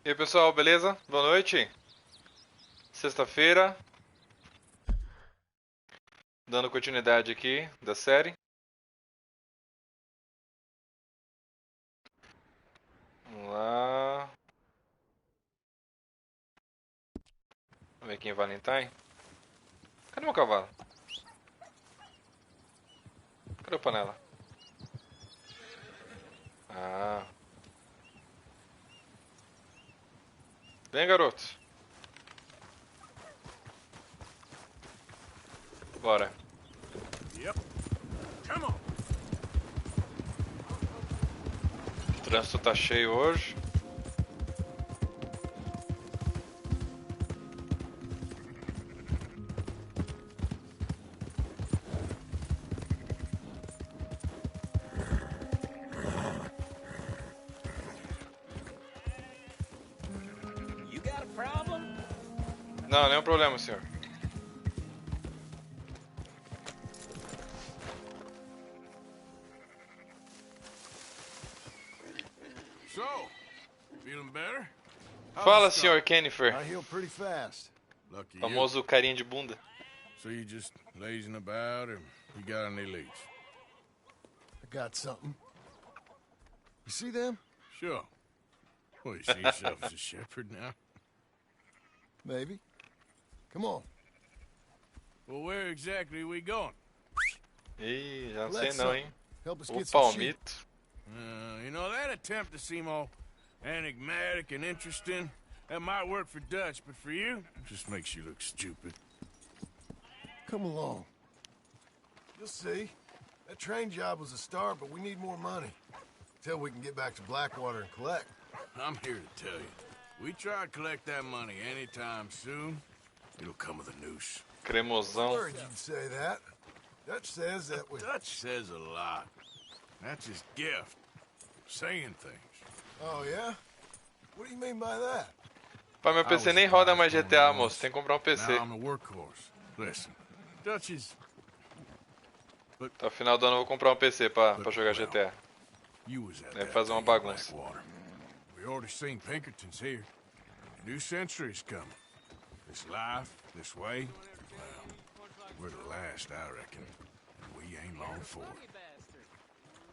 E aí pessoal, beleza? Boa noite. Sexta-feira. Dando continuidade aqui da série. Vamos lá. Vamos ver aqui em Valentine. Cadê meu cavalo? Cadê a panela? Ah. Vem, garoto. Bora. Yep. Come on. O trânsito tá cheio hoje. You got a problem? Não, nenhum problema, senhor. So, feeling better? Fala, senhor Kennifer. I heal pretty fast. Lucky you. Famoso carinha de bunda. So you just lazing about, or you got any leads? I got something. You see them? Sure. Well, you see yourself as a shepherd now? Maybe. Come on. Well, where exactly are we going? Ih, já não sei Let's não, hein? help us O get some sheep. palmito. You know, that attempt to seem all enigmatic and interesting, that might work for Dutch, but for you, it just makes you look stupid. Come along. You'll see. That train job was a start, but we need more money. Till we can get back to Blackwater and collect. I'm here to tell you, we try to collect that money anytime soon, it'll come with a noose. Cremosão. Worried you'd say that. Dutch says that we... Dutch says a lot. That's his gift. Saying things. Oh, yeah? What do you mean by that? Pai, meu PC nem roda mais GTA, moço. Tem que comprar um PC. Now I'm a workhorse. Listen, Dutch is... Até o final do ano eu vou comprar um PC pra jogar GTA. You was at Deve that fazer uma thing in bagunça. Blackwater. We already seen Pinkertons here. New century's coming. This life, this way, well, we're the last, I reckon. And we ain't long for it.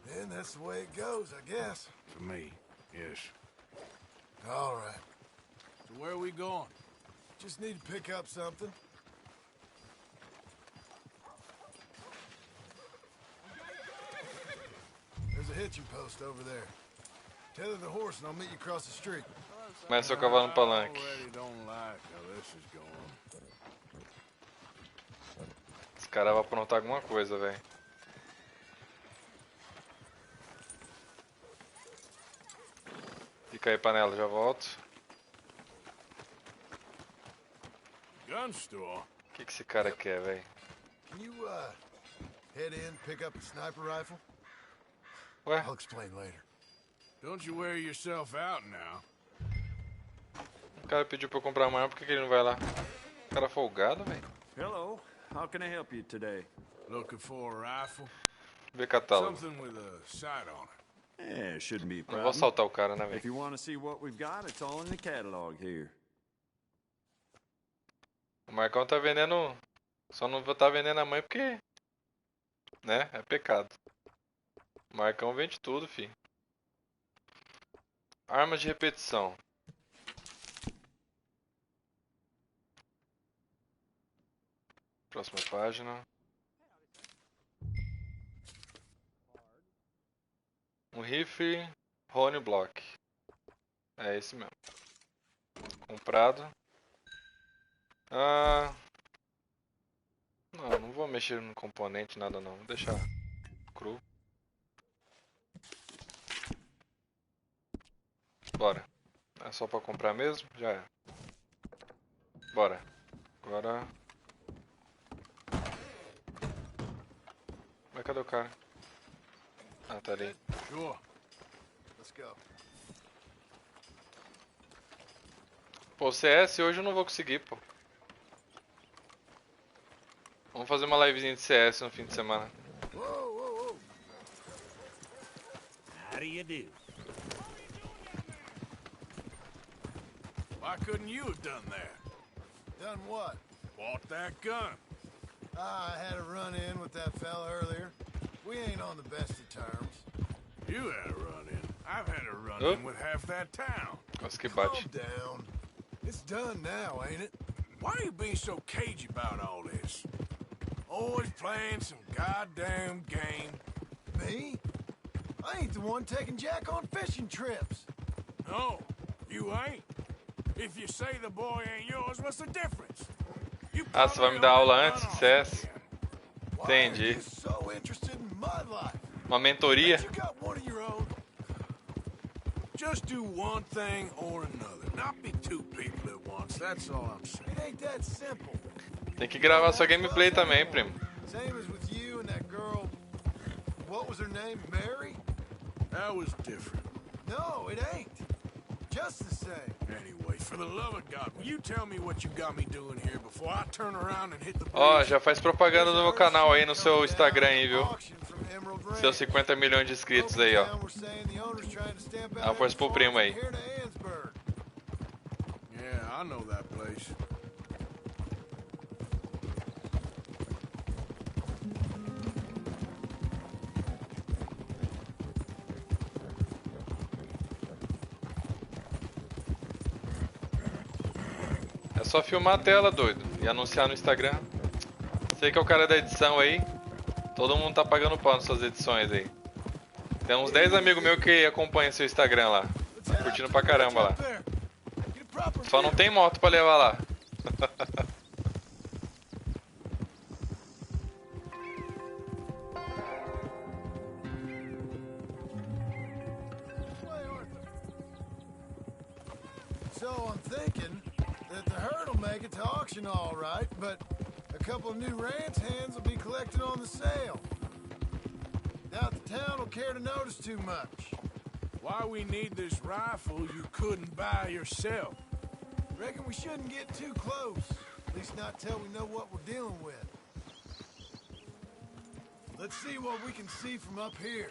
Then that's the way it goes, I guess. For me, yes. All right. So where are we going? Just need to pick up something. There's a hitching post over there. Tether the horse and I'll meet you across the street. Começa seu cavalo no palanque. I already don't like how this is going. Esse cara vai aprontar alguma coisa, velho. Fica aí, panela, já volto. Gun store? O que esse cara quer, velho? Can you, head in, pick up a sniper rifle? Ué? I'll explain later. Don't you wear yourself out now. O cara pediu pra eu comprar uma arma, por que ele não vai lá? O cara folgado, velho. Hello, how can I help you today? Looking for a rifle? Vê catálogo. Something with a sight on it. Yeah, shouldn't be a Não vou problem. assaltar o cara, né, If velho? you want to see what we've got, it's all in the catalog here. O Marcão tá vendendo... Só não vou tá vendendo a mãe porque... Né? É pecado. O Marcão vende tudo, fi. Armas de repetição. Próxima página. Um rifle Rony Block. É esse mesmo. Comprado. Não vou mexer no componente, nada não. Vou deixar cru. Bora. É só pra comprar mesmo? Já é. Bora. Agora... Mas cadê o cara? Ah, tá ali. Sure. Let's go. Pô, CS hoje eu não vou conseguir, pô. Vamos fazer uma livezinha de CS no fim de semana. Whoa, whoa, whoa. How do you do? Why couldn't you have done that? Done what? Bought that gun. I had a run-in with that fella earlier. We ain't on the best of terms. You had a run-in. I've had a run-in with half that town. Quase que Calm bate. down. It's done now, ain't it? Why are you being so cagey about all this? Always playing some goddamn game. Me? I ain't the one taking Jack on fishing trips. No, you ain't. If you say the boy ain't yours, what's the difference? You Ah, você vai me probably dar owe aula that antes gun de off CS? again. Why Entendi. are you so interested in my life? Uma mentoria? You got one of your own. Just do one thing or another. Not be two people at once. That's all I'm saying. It ain't that simple. Tem que gravar sua gameplay também, primo. Same as with you and that girl. What was her name? Mary? That was different. No, it ain't. Just the same. Anyway, for the love of God, will you tell me what you got me doing here before I turn around and hit the Ó, bridge? já faz propaganda do meu canal aí no seu Instagram aí, viu? Seus 50 milhões de inscritos aí, ó. Dá uma força pro primo aí. Yeah, I know that place. É só filmar a tela, doido, e anunciar no Instagram. Sei que é o cara da edição aí. Todo mundo tá pagando pau nas suas edições aí. Tem uns 10 amigos meus que acompanham seu Instagram lá. Tá curtindo pra caramba lá. Só não tem moto pra levar lá. So I'm thinking that the herd will make it to auction all right, but a couple of new ranch hands will be collected on the sale. Doubt the town will care to notice too much. Why we need this rifle you couldn't buy yourself? Reckon we shouldn't get too close. At least not till we know what we're dealing with. Let's see what we can see from up here.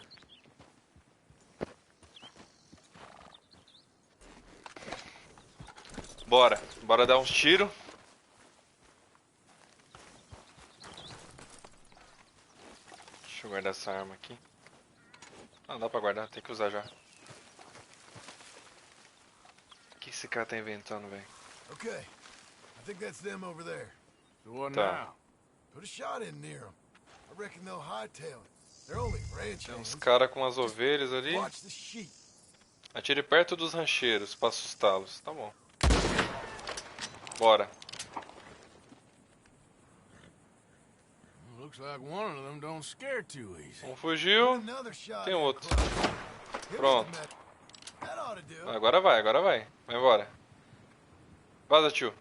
Bora. Bora dar uns tiros. Deixa eu guardar essa arma aqui. Ah, não dá pra guardar, tem que usar já. O que esse cara tá inventando, velho? Okay, I think that's them over there. So what Tá. now? Put a shot in near them. I reckon they'll hightail it. They're only ranch Tem uns hands. caras com as ovelhas ali. Watch the sheep. Atire perto dos rancheiros pra assustá-los. Tá bom. Bora. Looks like one of them don't scare too easy. Um fugiu. Another shot. Tem in outro. close. Give us Pronto. the met- That ought to do it. Agora vai, agora vai. Vai embora. Vaza, tio.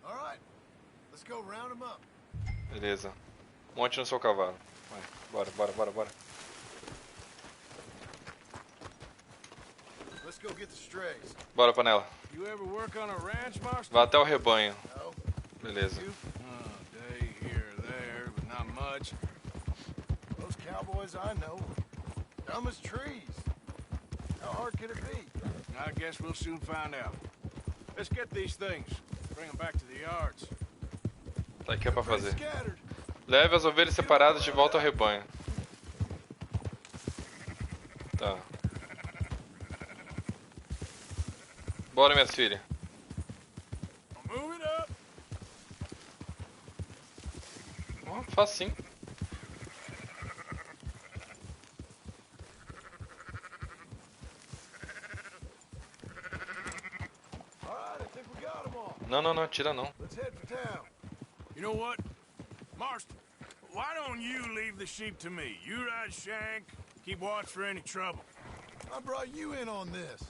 All right, let's go round them up. Beleza. Monte no seu cavalo. Vai. Bora, bora, bora, bora. Let's go get the strays. Bora, panela. You ever work on a ranch, Master? Vá até o rebanho. No, Beleza. you? Day here or there, but not much. Those cowboys I know, dumb as trees. How hard could it be? I guess we'll soon find out. Let's get these things. Bring them back to the yards. Tá aqui é pra fazer. Scattered. Leve as ovelhas separadas de volta ao rebanho. Tá. Bora, minhas filhas. Move it up. Ó, facinho. All right, I think we got them all. Não, não, não, tira não. Let's head for town. You know what? Marston, why don't you leave the sheep to me? You ride Shank, keep watch for any trouble. I brought you in on this.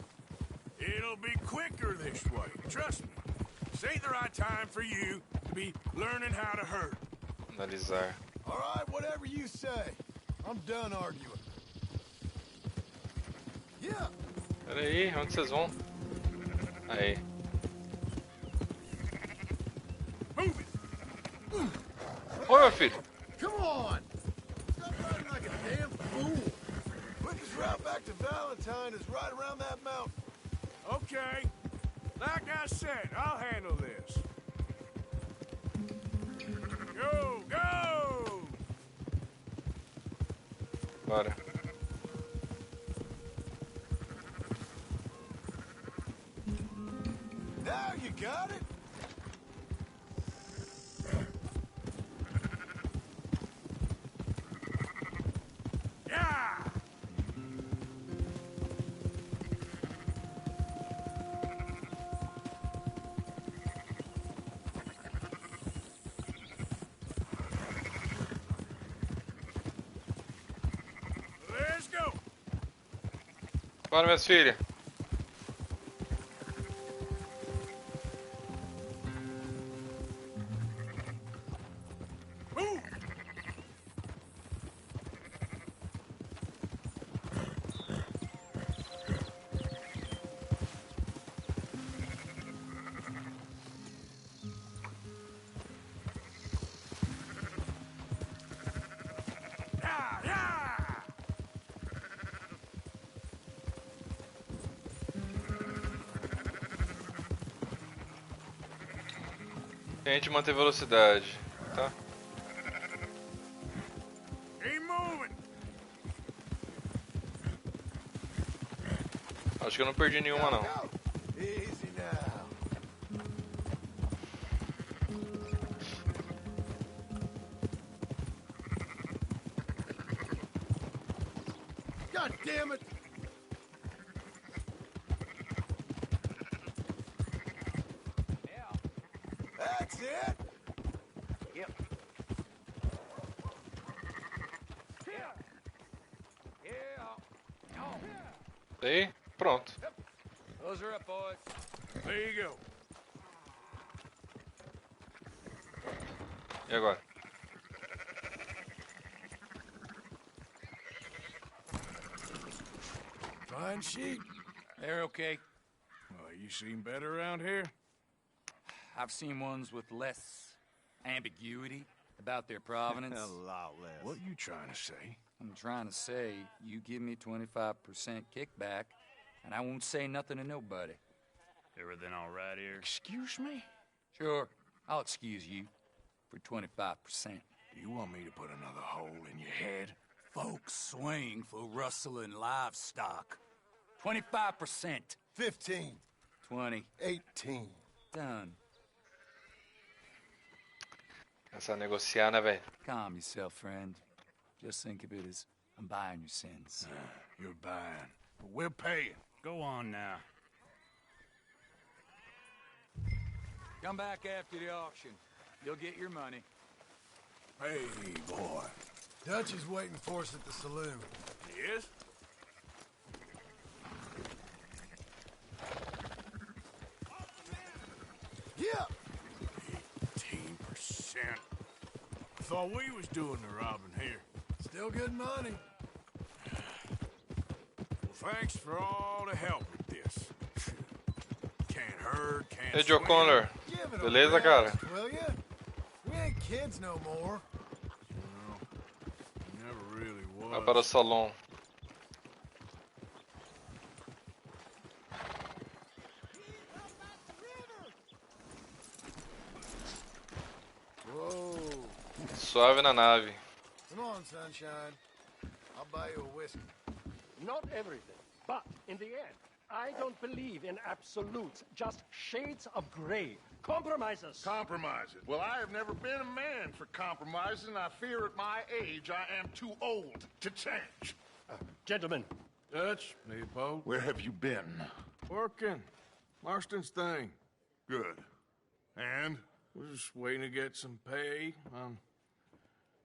It'll be quicker this way. Trust me. This ain't the right time for you to be learning how to herd. Analisar. All right, whatever you say. I'm done arguing. Yeah. Pera aí, onde vocês vão? Aí. Move it. Oi, meu filho. Come on! Stop riding like a damn fool! Quickest route back to Valentine is right around that mountain. Okay. Like I said, I'll handle this. Go, go! Bora. Now you got it. Yeah! Let's go! Bora, minhas filhas. Move! Yeah, yeah! Tente manter velocidade, tá? Keep moving! Acho que eu não perdi nenhuma, não. Go. Easy now. God damn it! That's it. Yep. Aí, pronto. Those are up, boys. There you go. E agora? Fine sheep. They're okay. Well, you seen better around here? I've seen ones with less ambiguity about their provenance. A lot less. What you trying to say? I'm trying to say, you give me 25% kickback, and I won't say nothing to nobody. Everything all right here? Excuse me? Sure, I'll excuse you for 25%. Do you want me to put another hole in your head? Folks swing for rustling livestock. 25%. 15. 20. 18. Done. Essa negociar, né, velho? Calm yourself, friend. Just think of it as I'm buying your sins. You're buying, but we're paying. Go on now. Come back after the auction. You'll get your money. Hey, boy. Dutch is waiting for us at the saloon. Yes? Yeah. 18%. Thought we was doing the robbing here. Still good money. Well, thanks for all the help with this. Can't herd, can't Hey, Joe swim. Conner. Give it a Beleza, cara? rest, will ya? We ain't kids no more. Never really Vai was. para o salão. Whoa. Suave na nave. Come on, sunshine. I'll buy you a whiskey. Not everything, but in the end, I don't believe in absolutes, just shades of gray. Compromises. Compromises. Well, I have never been a man for compromises, and I fear at my age I am too old to change. Gentlemen, Dutch, Leopold. Where have you been? Working. Marston's thing. Good. And? We're just waiting to get some pay on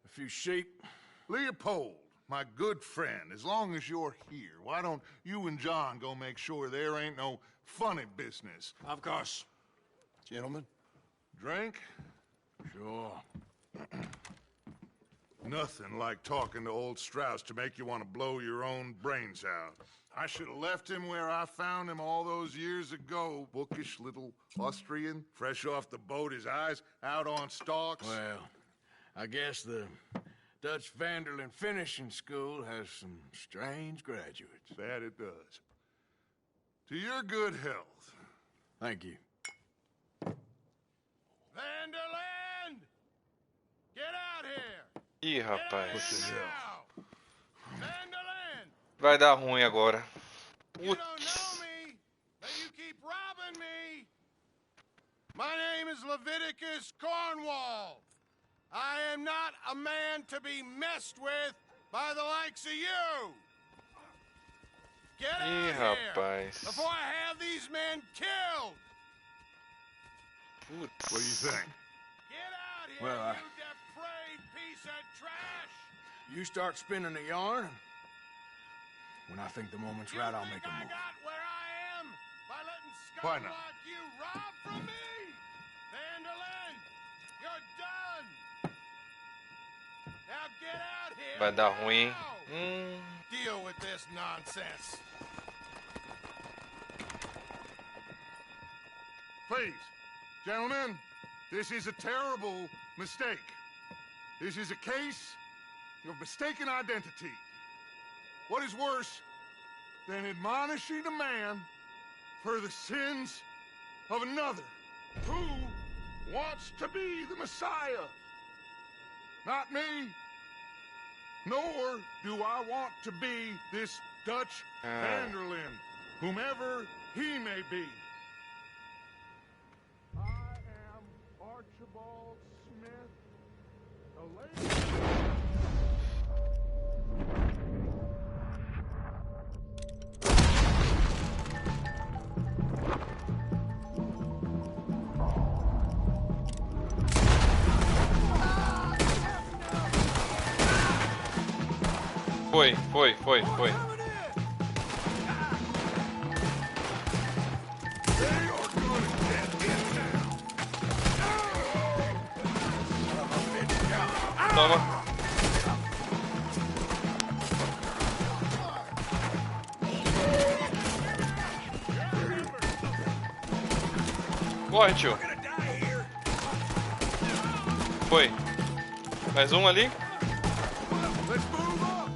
a few sheep. Leopold, my good friend, as long as you're here, why don't you and John go make sure there ain't no funny business? Of course. Gentlemen. Drink? Sure. Nothing like talking to old Strauss to make you want to blow your own brains out. I should have left him where I found him all those years ago. Bookish little Austrian, fresh off the boat, his eyes out on stalks. Well, I guess the Dutch Vanderlyn Finishing School has some strange graduates. That it does. To your good health. Thank you. Vanderland! Get out here! Ih, Get out rapaz. here now! Vanderland! Vai dar ruim agora. You don't know Putz. me, but you keep robbing me. My name is Leviticus Cornwall. I am not a man to be messed with by the likes of you. Get out Ih, here rapaz. before I have these men killed. Putz. What do you think? Get out here, Well, you depraved piece of trash. You start spinning the yarn, and when I think the moment's right, I'll make a I move. got where I am by letting Why scum not? like you rob from me. Vanderland, you're done. Now get out here. Vai dar ruim, hein? now. Deal with this nonsense. Please, gentlemen, this is a terrible mistake. This is a case of mistaken identity. What is worse than admonishing a man for the sins of another who wants to be the Messiah? Not me, nor do I want to be this Dutch Vanderlyn, whomever he may be. I am Archibald Smith, the late... Foi. Coming in. They are gonna get it now! Toma. Corre, tio. Foi. Mais um ali. Let's move up!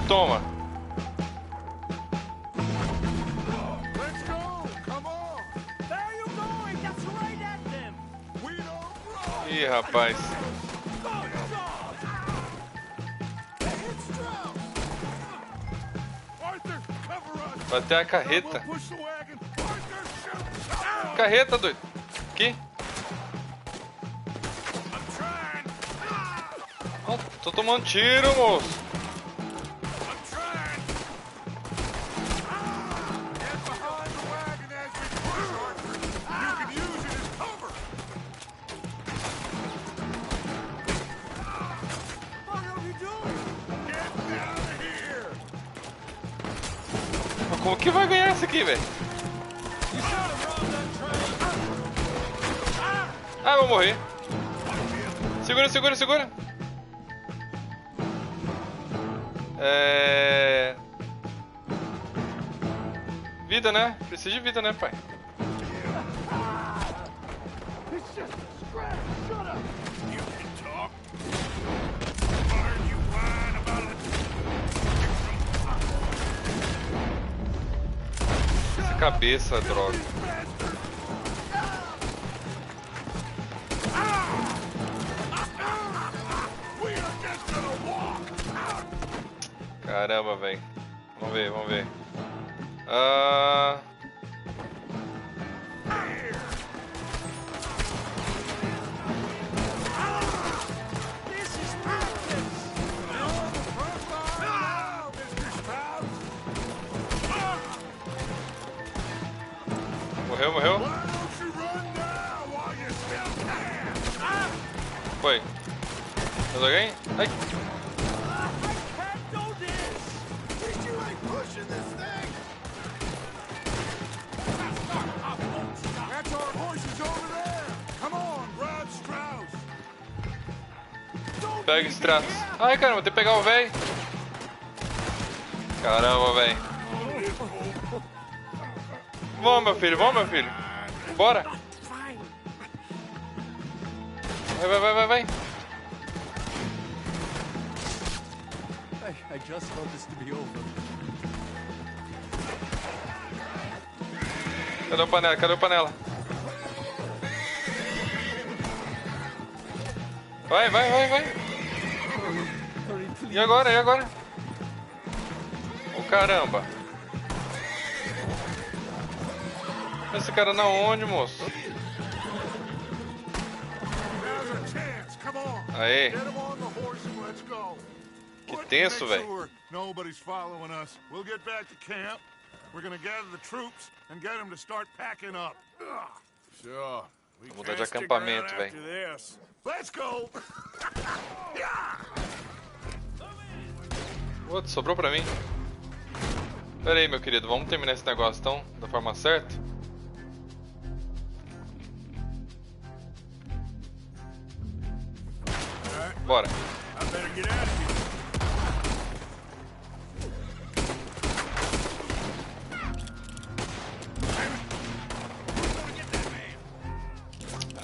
Toma. Let's go! Come on! Where are you going? That's right at them. We don't run! Ih, rapaz. Arthur, cover us! Vai até a carreta. We'll push the wagon! Arthur, shoot! Carreta, doido. Aqui. I'm trying! Ó, tô tomando tiro, moço. I'm trying! Get behind the wagon as we push, Arthur! You can use it as cover! What are we doing? Get out of here! Mas como que vai ganhar isso aqui, velho? Ah, vou morrer. Segura. Vida, né? Precisa de vida, né, pai? It's just a scratch. Shut up. You can talk. Are you whine about it? Essa cabeça, droga. We are just gonna walk! Caramba, velho. Vamos ver. This is madness. Now, Mr. Spouse! Morreu. Why don't you run now while you still can? Foi. Mais alguém? Ai. Can't do this. You ain't pushing this thing. That's our horses over there! Come on, grab Strauss! Pega esse traço. Ai, caramba, vou ter que pegar o velho. Caramba, velho. Vamos, meu filho. Bora. Vai. I just want this to be over. Cadê o panela? Cadê o panela? Vai, vai, vai, vai. E agora? E agora? Oh, caramba. Esse cara na onde, moço? Aê. Que tenso, velho. Nobody's following us. We'll get back to camp. We're gonna gather the troops and get them to start packing up. Sure. Vou mudar de acampamento, velho. Let's go. Outro, sobrou pra mim. Pera aí, meu querido, vamos terminar esse negócio então, da forma certa? Bora.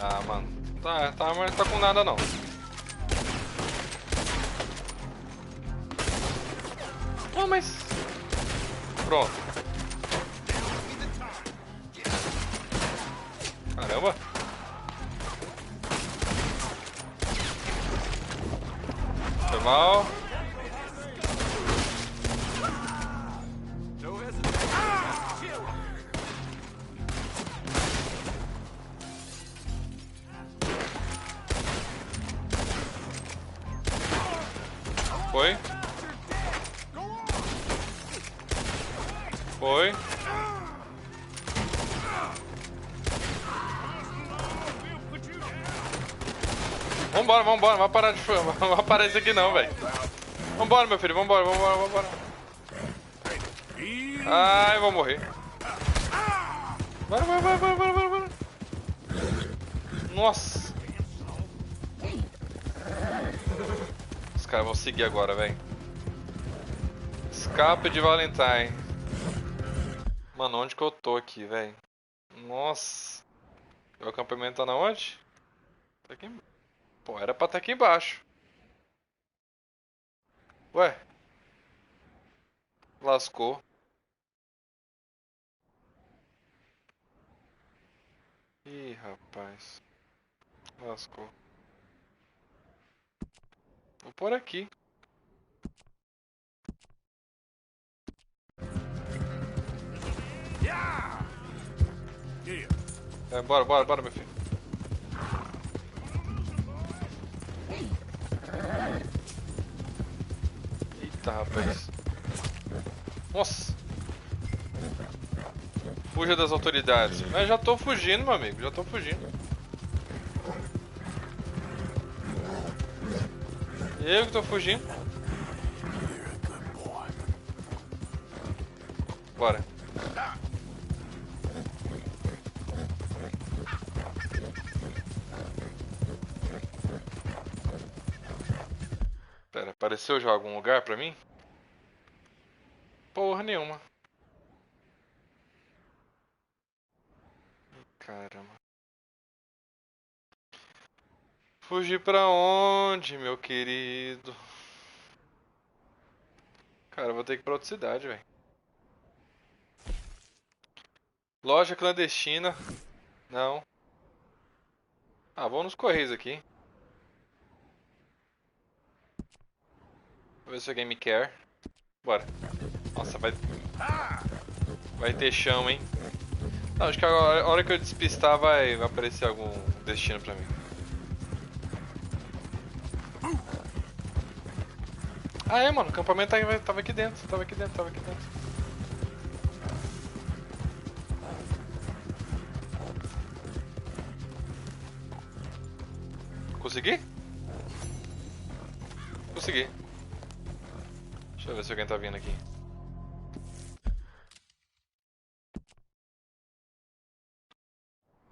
Ah, mano. Tá, mas não tá com nada não. Ah, mas... Pronto. Caramba. Foi mal. Foi. Foi. Vambora, vambora, não vai parar de não vai parar isso aqui não, velho. Vambora, meu filho, vambora, vambora, vambora. Ai, eu vou morrer. Bora, bora, bora, bora, bora, bora, bora. Nossa. Os caras vão seguir agora, velho. Escape de Valentine. Mano, onde que eu tô aqui, velho? Nossa. O acampamento tá na onde? Tá aqui. Pô, era pra estar aqui embaixo. Ué. Lascou. Ih, rapaz. Lascou. Vou por aqui. É, bora, bora, bora, meu filho. Eita, rapaz. Nossa. Fuja das autoridades. Mas já tô fugindo, meu amigo. Já tô fugindo. Eu que tô fugindo. Bora. Pera, apareceu já algum lugar pra mim? Porra nenhuma. Caramba. Fugir pra onde, meu querido? Cara, eu vou ter que ir pra outra cidade, velho. Loja clandestina. Não. Ah, vamos nos Correios aqui. Vou ver se alguém me quer. Bora. Nossa, vai ter chão, hein? Não, acho que agora, a hora que eu despistar vai aparecer algum destino pra mim. Ah, é, mano, o acampamento tava aqui dentro, tava aqui dentro. Consegui? Consegui. Deixa eu ver se alguém tá vindo aqui.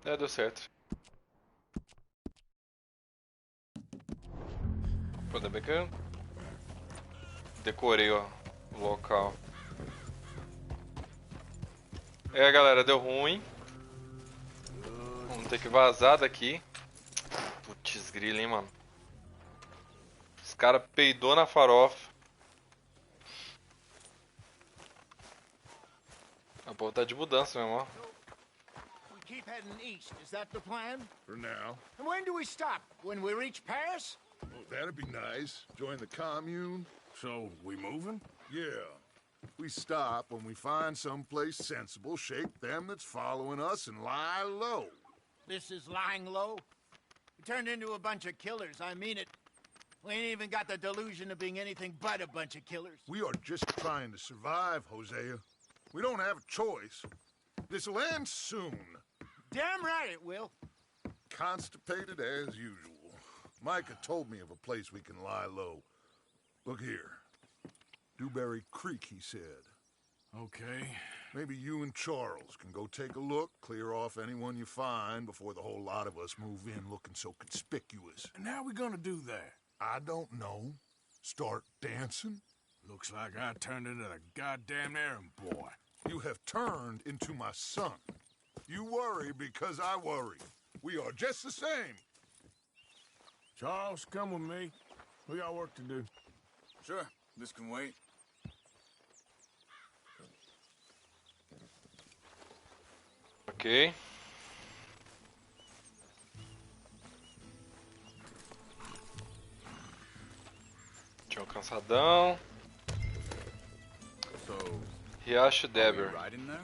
É, deu certo. Pode bacana. Decorei, ó, o local. É, galera, deu ruim. Vamos ter que vazar daqui. Putz, grila, hein, mano. Os caras peidou na farofa. O povo tá de mudança mesmo, ó. We keep heading east. Is that the plan? For now. And when do we stop? When we reach Paris? Oh, that'd be nice. Join the commune. So, we moving? Yeah. We stop when we find someplace sensible, shake them that's following us, and lie low. This is lying low? We turned into a bunch of killers, I mean it. We ain't even got the delusion of being anything but a bunch of killers. We are just trying to survive, Hosea. We don't have a choice. This'll end soon. Damn right it will. Constipated as usual. Micah told me of a place we can lie low. Look here. Dewberry Creek, he said. Okay. Maybe you and Charles can go take a look, clear off anyone you find before the whole lot of us move in looking so conspicuous. And how we gonna do that? I don't know. Start dancing? Looks like I turned into the goddamn errand boy. You have turned into my son. You worry because I worry. We are just the same. Charles, come with me. We got work to do. Sure, this can wait. Ok. Tinha um cansadão. So, Riacho are we Deber. riding there?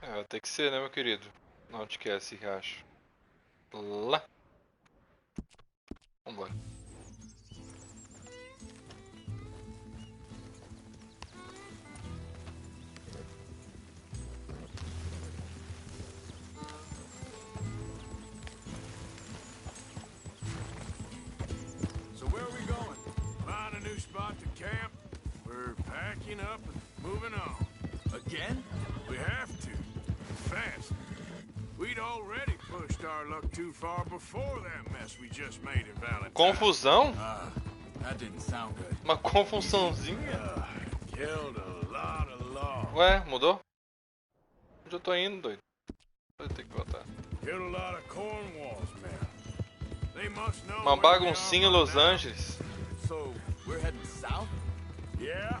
É, vai ter que ser, né, meu querido? Onde que é esse riacho? Lá. Vambora. So where are we going? Find a new spot to camp. We're packing up and moving on. Again? We have to. Fast. We'd already pushed our luck too far before that mess we just made in Valentine. Confusão? That didn't sound good. Uma confusãozinha? Killed a lot of law. Ué, mudou? Onde eu tô indo, doido? Vou ter que voltar. Killed a lot of Cornwall's men. They must know Uma where we baguncinha em are by Los now. Angeles. So, we're heading south? Yeah.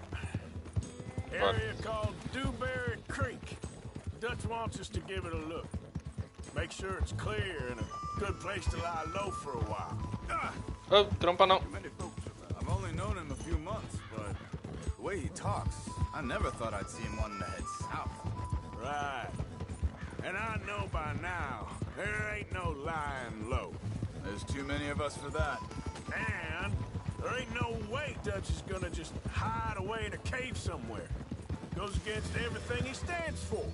Area called Dewberry Creek. Dutch wants us to give it a look. Make sure it's clear and a good place to lie low for a while. Oh, trompa não. Many folks. I've only known him a few months, but the way he talks, I never thought I'd see him wanting to head south. Right. And I know by now, there ain't no lying low. There's too many of us for that. And there ain't no way Dutch is gonna just hide away in a cave somewhere. Goes against everything he stands for.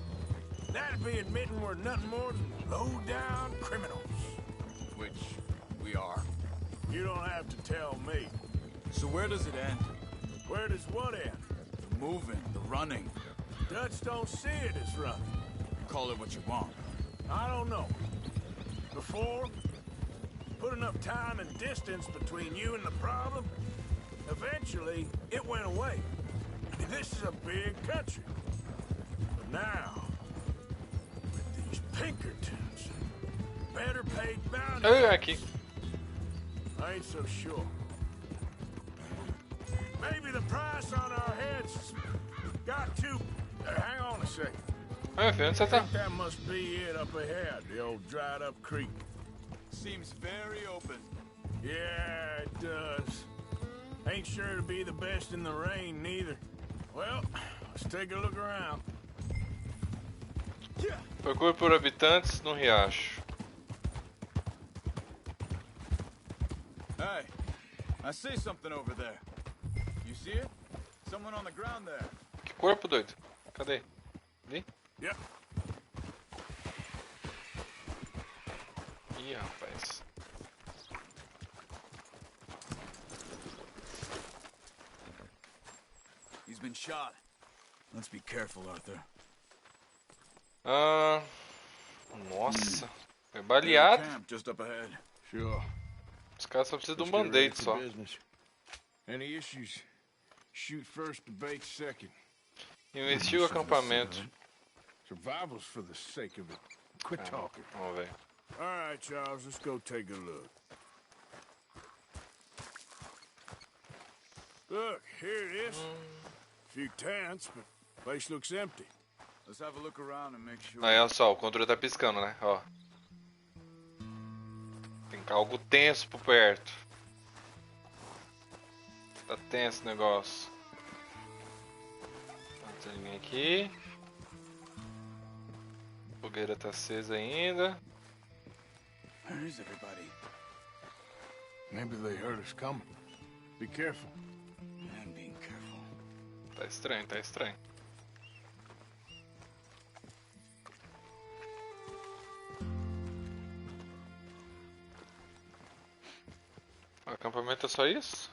That'd be admitting we're nothing more than low-down criminals. Which we are. You don't have to tell me. So where does it end? Where does what end? The moving, the running. Dutch don't see it as running. Call it what you want. I don't know. Before, put enough time and distance between you and the problem, eventually it went away. I mean, this is a big country. But now, with these Pinkertons, better paid bounty, Eu aqui. I ain't so sure. Maybe the price on our heads got too... hang on a second. Ah, meu filho, onde você I tá? think that must be it up ahead, the old dried-up creek. Seems very open. Yeah, it does. Ain't sure to be the best in the rain, neither. Well, let's take a look around. Procure por habitantes no riacho. Hey, I see something over there. You see it? Someone on the ground there. Que corpo, doido? Cadê? Ali? Yep. Ih, rapaz. He's been shot. Let's be careful, Arthur. Ah, nossa. Foi There's a baleado. camp just up ahead. Sure. Os caras só precisam de um Let's get ready band-aid for só. business. Any issues? Shoot first, debate second. Investiu o acampamento. Survival's for the sake of it. Quit talking. Vamos ver. All right, Charles, let's go take a look. Look, here it is. few tents, but the place looks empty. Let's have a look around and make sure. Aí, olha só, o controle tá piscando, né? Ó. Tem algo tenso por perto. Tá tenso o negócio. Tem ninguém aqui. A fogueira tá acesa ainda. Where is everybody? Maybe they heard us coming. Be careful. I'm being careful. Tá estranho, tá estranho. O acampamento é só isso?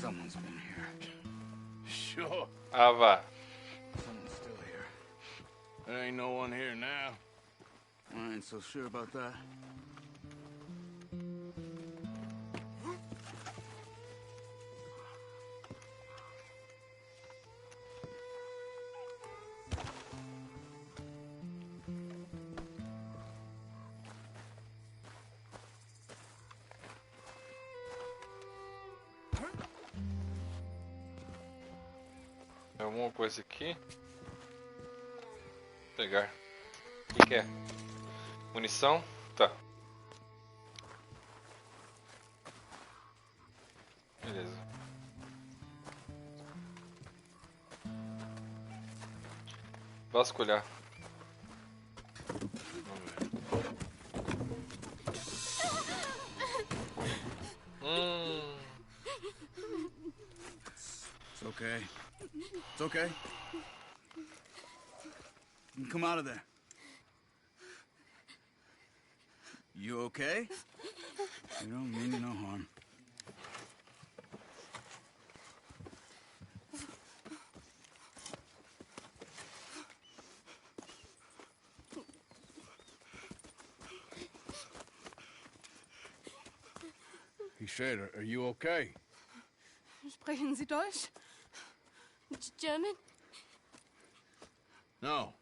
Someone's been here. Sure. Ah, vá. Someone's still here. There ain't no one here now. I ain't so sure about that. Tem alguma coisa aqui? Vou pegar. O que é? Munição? Tá. Beleza. Vasculhar. It's okay. It's okay. You can come out of there. You okay? You don't mean you no harm. He said, are you okay? Sprechen Sie Deutsch? German? No.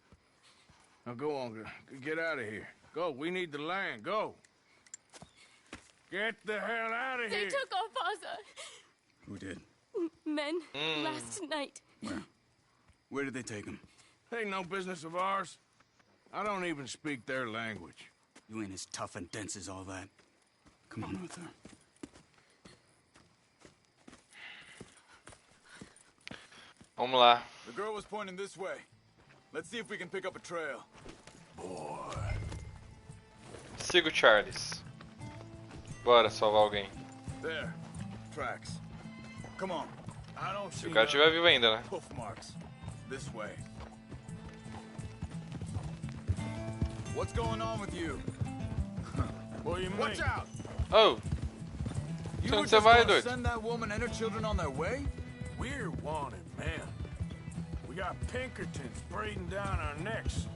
Now go on, get out of here. Go, we need the land, go. Get the hell out of They here. took our father. Who did? Men last night. Where? Where did they take him? Ain't no business of ours. I don't even speak their language. You ain't as tough and dense as all that. Come on, Arthur. Vamos lá. The girl was pointing this way. Let's see if we can pick up a trail. Boy. Siga o Charles. Bora salvar alguém. There. Tracks. Come on. I don't Se see o cara no estiver vivo ainda, né? Hoof marks. This way. What's going on with you? What do you mean? Watch out! Oh! You Onde were você just vai, gonna doido? send that woman and her children on their way? We're wanted, man. We got Pinkertons breathing down our necks.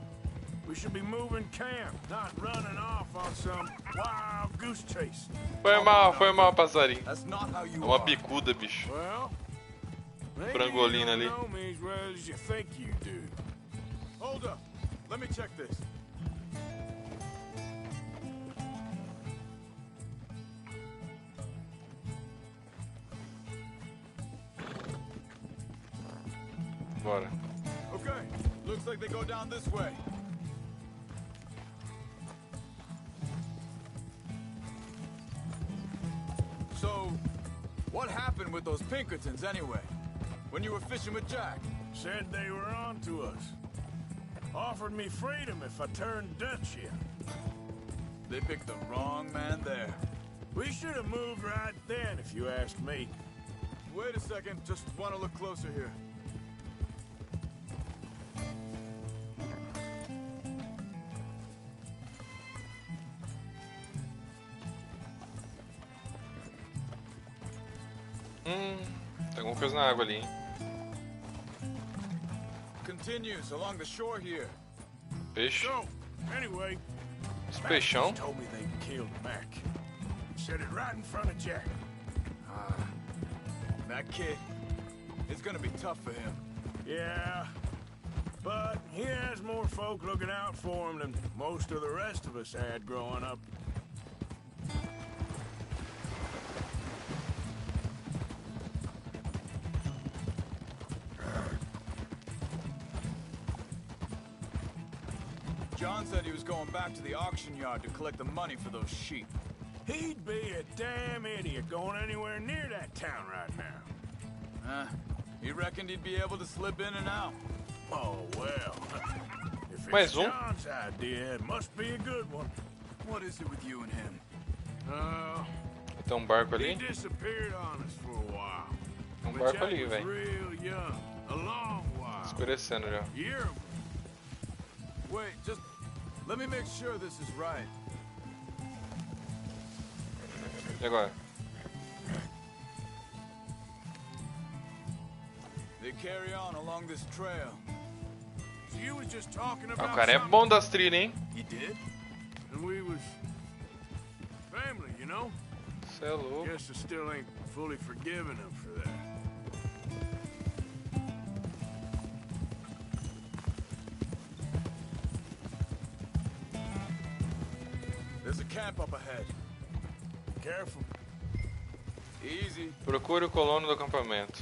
We should be moving camp, not running off on some wild goose chase. Foi mal, passarinho. That's not how you É uma are. bicuda, bicho. Well, maybe you Frangolina don't ali. know me as well as you think you do. Hold up. Let me check this. Bora. Okay. Looks like they go down this way. So, what happened with those Pinkertons anyway? When you were fishing with Jack? Said they were on to us. Offered me freedom if I turned Dutch here. They picked the wrong man there. We should have moved right then, if you ask me. Wait a second, just want to look closer here. Tem alguma coisa na água ali, hein? Continues along the shore here. Peixe. So, anyway, Esse Mac peixão. just told me they killed Mac. Said it right in front of Jack. That kid, it's gonna be tough for him. Yeah, But he has more folk looking out for him than most of the rest of us had growing up. John said he was going back to the auction yard to collect the money for those sheep. He'd be a damn idiot going anywhere near that town right now. He reckoned he'd be able to slip in and out. Oh, well. If Mais it's John's idea, it must be a good one. What is it with you and him? Tem barco He ali. disappeared on us for a while. Um But barco Jack ali, was velho. real young, a long while. Escurecendo já. Year. Wait, just let me make sure this is right. E agora? They carry on along this trail. So you was just talking Ah, about o cara é bom das trilhas, hein? You did? and we was family, you know? Cê é louco. Guess I still ain't fully forgiven him for that. There's a camp up ahead. Careful. Easy. Procure o colono do acampamento.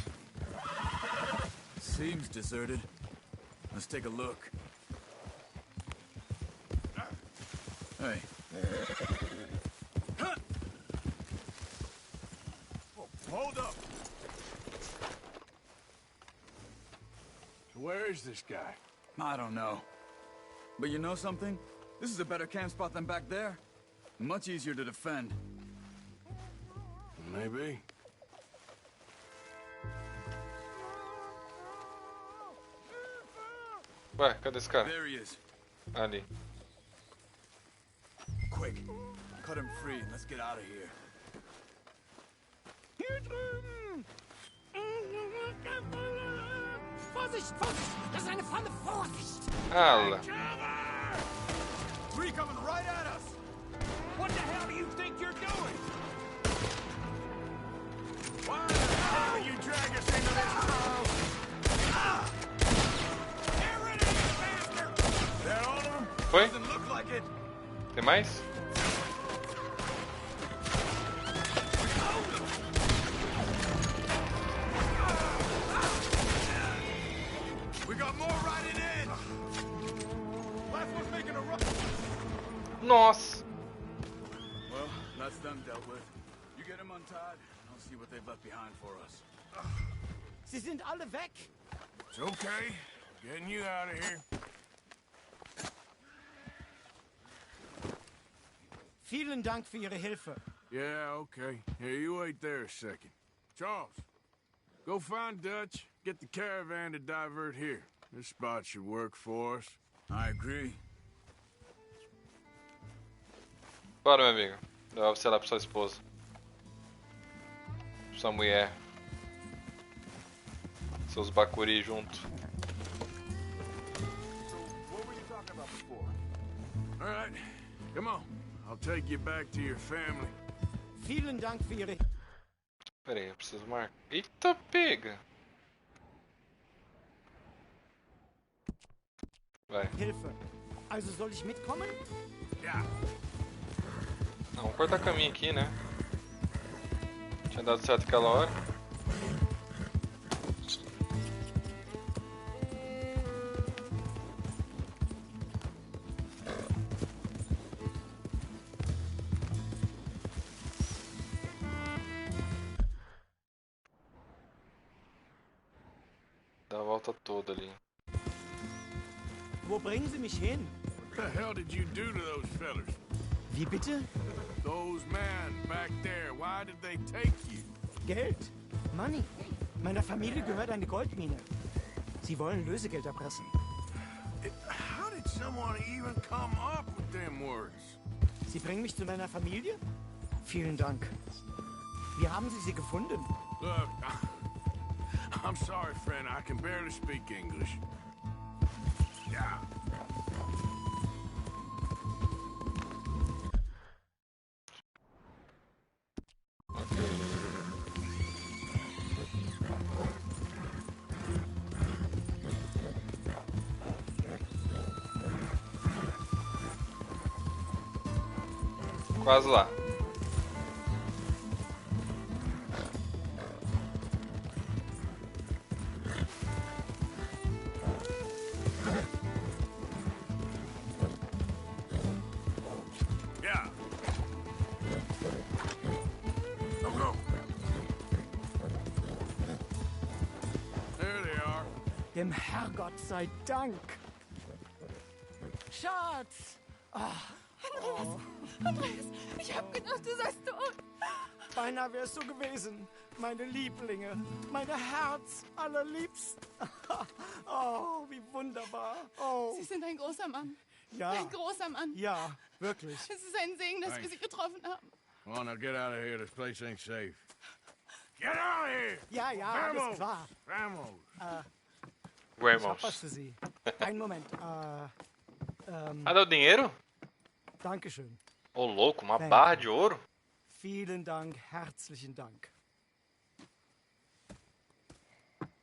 Seems deserted. Let's take a look. Hey. Hold up. So where is this guy? I don't know. But you know something? This is a better camp spot than back there. Much easier to defend. Maybe. Ué, cadê esse cara? There he is. Ali. Quick. Cut him free and let's get out of here. Vorsicht, Vorsicht! Das ist eine Falle! Vorsicht! Ala. Three coming right at us! What the hell do you think you're doing? Why the hell did you drag us into this house? Get rid of this bastard! Is that all of them? Foi? Doesn't look like it. Tem mais? We got more riding in. Last one's making a run. Nossa! Well, that's them dealt with. You get them untied, and I'll see what they've left behind for us. Sie sind alle weg! It's okay. Getting you out of here. Vielen Dank für Ihre Hilfe. Yeah, okay. Here, you wait there a second. Charles, go find Dutch. Get the caravan to divert here. This spot should work for us. I agree. Bora, meu amigo. Levar você lá pra sua esposa. Sua mulher. Seus bacuri junto. What were you talking about before? All right, come on. I'll take you back to your family. Vielen Dank für Ihre Pera aí, eu preciso marcar. Eita, pega! Vai. Hilfe. Also soll ich mitkommen? Ja. Ah, vamos cortar caminho aqui, né? Tinha dado certo aquela hora. Dá a volta toda ali. Wo bringen Sie mich hin? What the hell did you do to those fellers? Wie bitte? Those men back there, why did they take you? Geld. Money. Meiner Familie gehört eine Goldmine. Sie wollen Lösegeld erpressen. How did someone even come up with them words? Sie bringen mich zu meiner Familie? Vielen Dank. Wie haben Sie gefunden? Look, I'm sorry, friend. I can barely speak English. Yeah. Quase lá. Yeah. Go, go. There they are. Dem Herrgott sei Dank. Schatz! Andreas, ich hab gedacht, du seist tot. Beinahe wärst du gewesen, meine Lieblinge, meine Herz allerliebsten. Oh, wie wunderbar. Oh, Sie sind ein großer Mann. ja, Ein großer Mann. ja, wirklich. Es ist ein Segen, dass wir Sie getroffen haben. Come on, now get out of here. This place ain't safe. Get out of here! Ja, ja, alles klar. Vamos! Ich hab was für Sie. Einen Moment. Ah, deu dinheiro? Dankeschön. Ô, louco, uma barra de ouro? Vielen Dank, herzlichen Dank.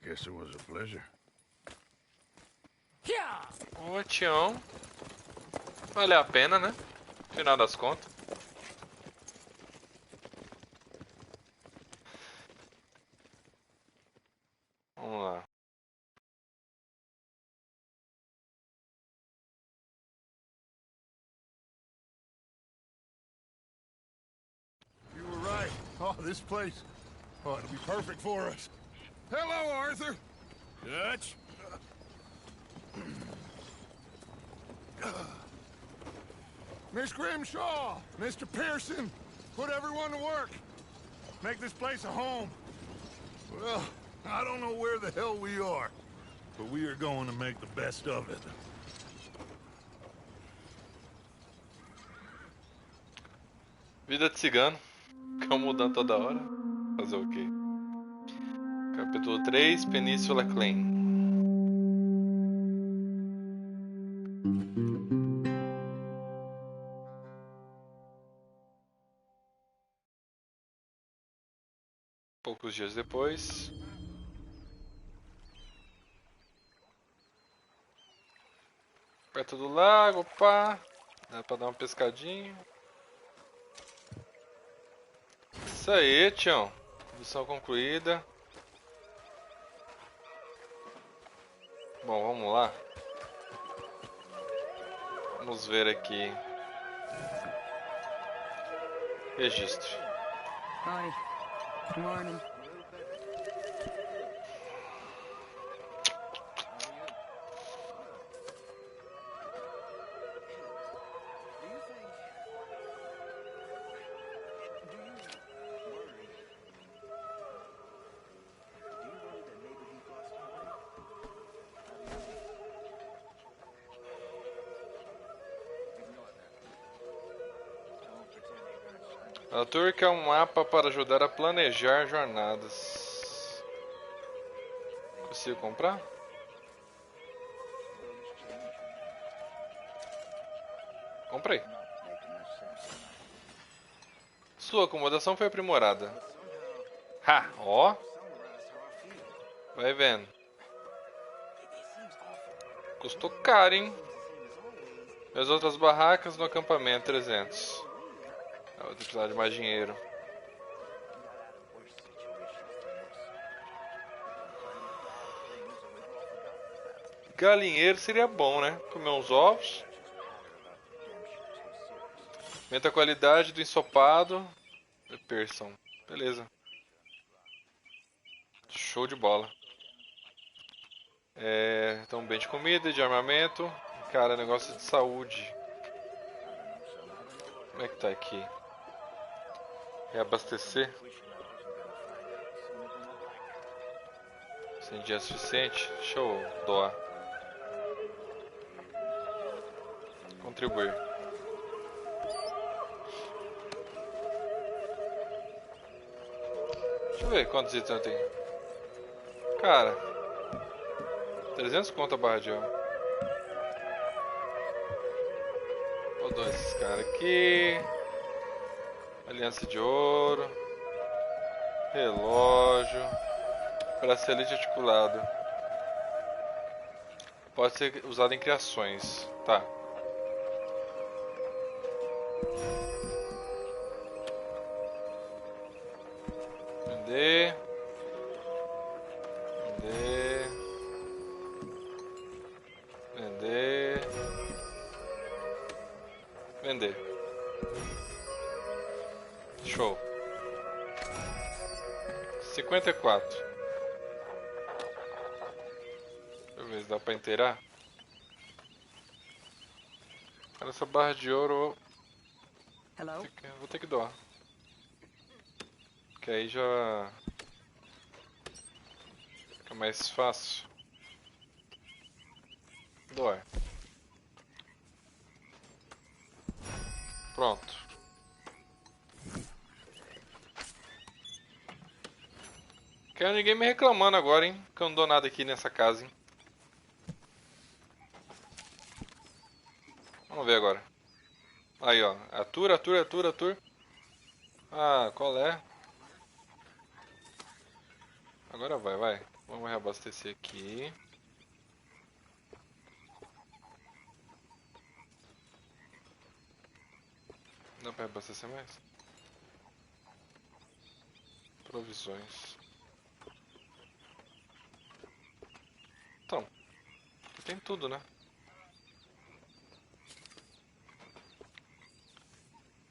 Guess it was a pleasure. Ja! Ô, Tião. Valeu a pena, né? Final das contas. Vamos lá. You were right. Oh, this place. Oh, it'll be perfect for us. Hello, Arthur. Dutch. Miss Grimshaw, Mr. Pearson, put everyone to work. Make this place a home. Well, I don't know where the hell we are, but we are going to make the best of it. Vida de cigano. Ficam mudando toda hora. Fazer o quê? Capítulo 3, Península Klein. Poucos dias depois. Perto do lago, pá. Dá pra dar uma pescadinha. Isso aí, tião. Missão concluída. Bom, vamos lá. Vamos ver aqui. Registro. Hi. Good morning. A Turca é um mapa para ajudar a planejar jornadas. Consigo comprar? Comprei. Sua acomodação foi aprimorada. Ha, ó. Vai vendo. Custou caro, hein? E as outras barracas no acampamento, 300. Eu vou precisar de mais dinheiro. Galinheiro seria bom, né? Comer uns ovos. Aumenta a qualidade do ensopado. Persão. Beleza. Show de bola. Então, bem de comida, de armamento. Cara, negócio de saúde. Como é que tá aqui? Reabastecer. Sem dia suficiente. Deixa eu doar. Contribuir. Deixa eu ver quantos itens eu tenho. Cara, 300 conto a barra de ouro. Vou dar esses caras aqui. Aliança de ouro. Relógio. Bracelete articulado. Pode ser usado em criações. Tá. Vender. Vender. Vender. Vender. Show. 54. Deixa eu ver se dá pra inteirar. Cara, essa barra de ouro vou ter que doar. Que aí já fica mais fácil. Doar. Pronto. Quero ninguém me reclamando agora, hein? Que eu não dou nada aqui nessa casa, hein? Vamos ver agora. Aí, ó. Atura. Ah, qual é? Agora vai. Vamos reabastecer aqui. Dá pra reabastecer mais? Provisões. Então, tem tudo, né?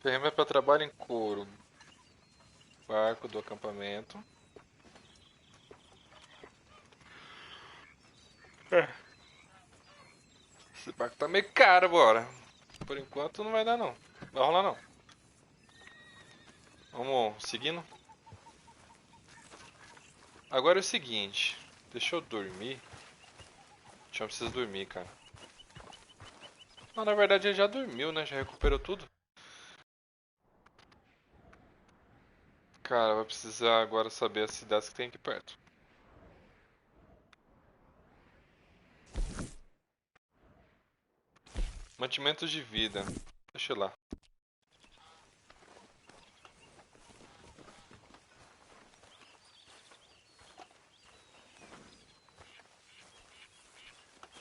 Ferramenta para trabalho em couro. Barco do acampamento. Esse barco tá meio caro, bora. Por enquanto não vai dar não. Vai rolar não. Vamos seguindo. Agora é o seguinte. Deixa eu dormir. Eu preciso dormir, cara. Não, na verdade ele já dormiu, né? Já recuperou tudo. Cara, vai precisar agora saber as cidades que tem aqui perto. Mantimentos de vida. Deixa eu ir lá.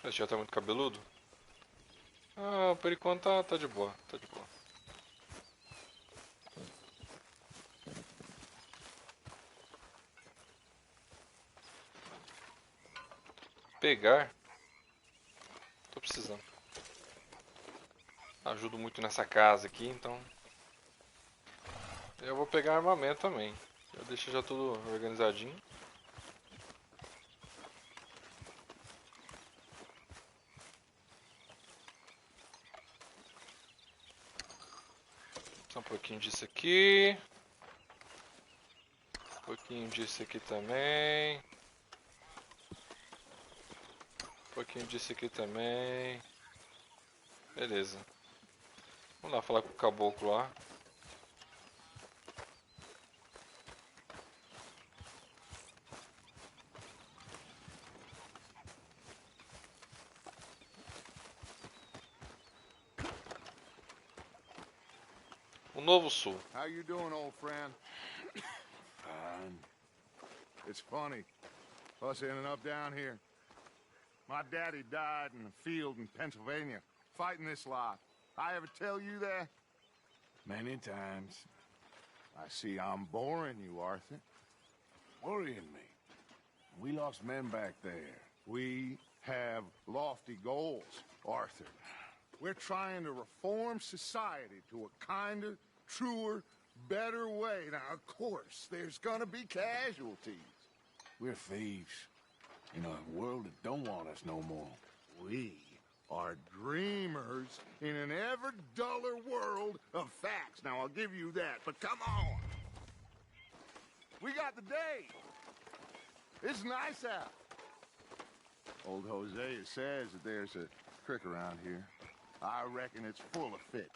Esse já tá muito cabeludo? Ah, por enquanto tá de boa. Tá de boa. Pegar. Tô precisando. Ajudo muito nessa casa aqui, então. Eu vou pegar armamento também. Eu deixo já tudo organizadinho. Só um pouquinho disso aqui. Um pouquinho disso aqui também. Um pouquinho disso aqui também. Beleza. Vamos lá falar com o caboclo lá. O Novo Sul. How you doing, old friend? Fine. It's funny, us ending up down here. My daddy died in the field in Pennsylvania, fighting this lot. I ever tell you that? Many times. I see I'm boring you, Arthur. Worrying me. We lost men back there. We have lofty goals, Arthur. We're trying to reform society to a kinder, truer, better way. Now, of course, there's gonna be casualties. We're thieves in a world that don't want us no more. We are dreamers in an ever duller world of facts. Now, I'll give you that, but come on. We got the day. It's nice out. Old Hosea says that there's a creek around here. I reckon it's full of fish.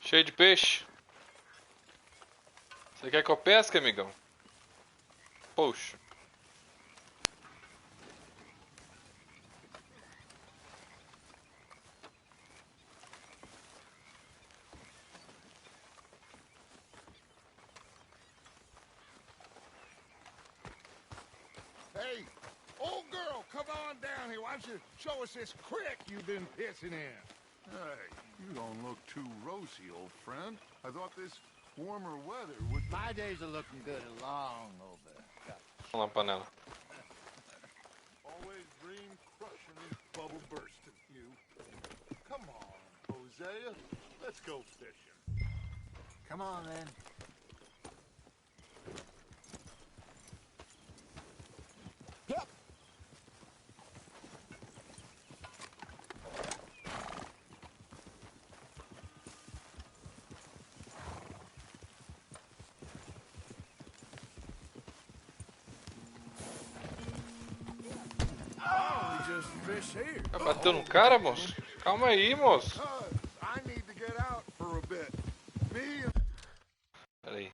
Cheio de peixe. Você quer que eu pesque, amigão? Poxa. Hey, old girl, come on down here. Why don't you show us this creek you've been pissing in? Hey, you don't look too rosy, old friend. I thought this Warmer weather would... My days are looking good and long over. Vamos lá, panela. Always dream crushing and bubble bursting, you. Come on, Hosea. Let's go fishing. Come on, then. Yep. Fish here. Bateu no cara, moço? Calma aí, moço. I need to get out for a bit. Me and... Peraí.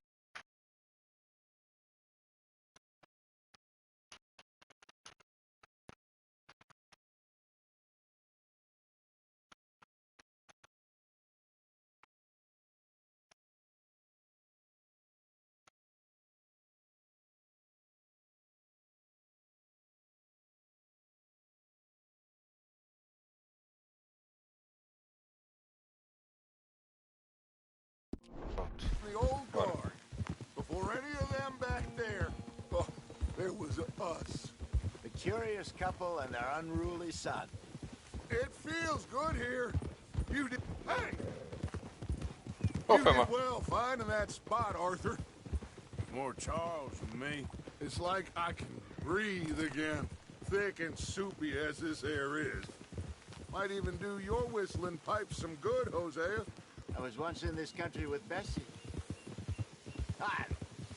The old guard. Before any of them back there, oh, there was us. The curious couple and their unruly son. It feels good here. You did... Hey! Oh, You foi did mal. well finding that spot, Arthur. More Charles than me. It's like I can breathe again. Thick and soupy as this air is. Might even do your whistling pipes some good, Hosea. I was once in this country with Bessie. Ah,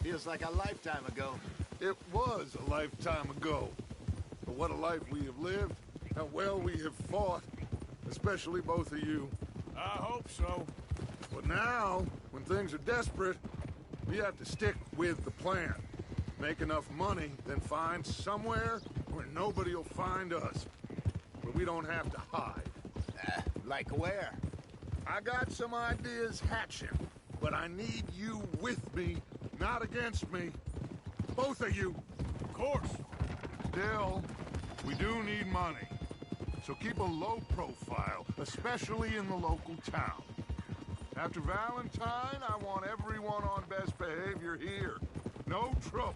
feels like a lifetime ago. It was a lifetime ago. But what a life we have lived. How well we have fought. Especially both of you. I hope so. But now, when things are desperate, we have to stick with the plan. Make enough money, then find somewhere where nobody will find us. Where we don't have to hide. Like where? I got some ideas hatching, but I need you with me, not against me. Both of you. Of course. Still, we do need money. So keep a low profile, especially in the local town. After Valentine, I want everyone on best behavior here. No trouble.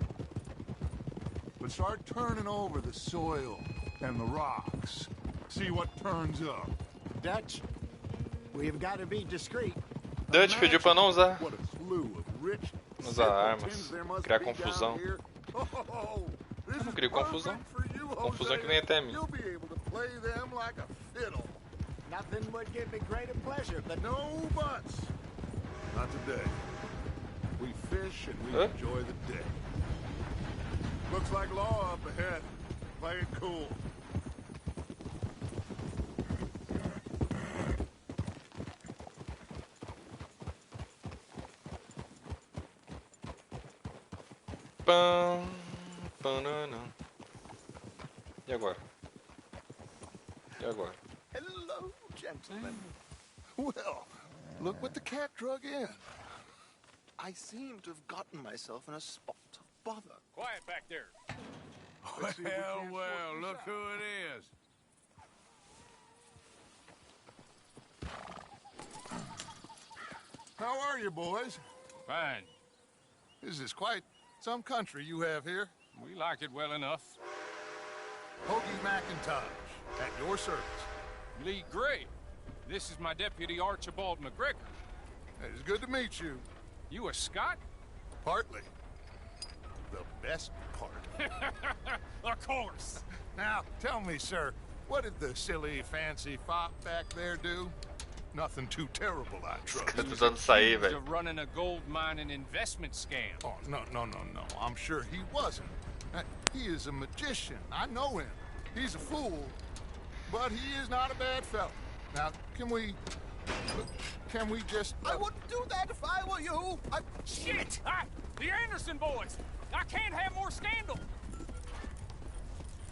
But start turning over the soil and the rocks. See what turns up. Dutch, we've got to be discreet. Dutch pediu pra não usar. What a slew of rich Usar armas. Criar confusão. Oh, Não crio confusão. Confusão que vem até mim. You'll be able to play them like a fiddle. Nothing would give me greater pleasure, but no buts. Not today. We fish and we enjoy the day. Looks like law up ahead. Play it cool. Pam, panana. E agora? E agora? Hello, gentlemen. Well, look what the cat drug in. I seem to have gotten myself in a spot of bother. Quiet back there. Well, look who it is. How are you, boys? Fine. This is quite some country you have here. We like it well enough. Hoagie McIntosh, at your service. Lee Gray. This is my deputy Archibald McGregor. It's good to meet you. You a Scot? Partly. The best part. Of course. Now, tell me, sir, what did the silly, fancy fop back there do? Nothing too terrible, I trust. Eu tô tentando sair, velho. Of running a gold mining investment scam. Oh, no. I'm sure he wasn't. He is a magician. I know him. He's a fool, but he is not a bad fellow. Now, can we just... I wouldn't do that if I were you. Shit! The Anderson boys! I can't have more scandal!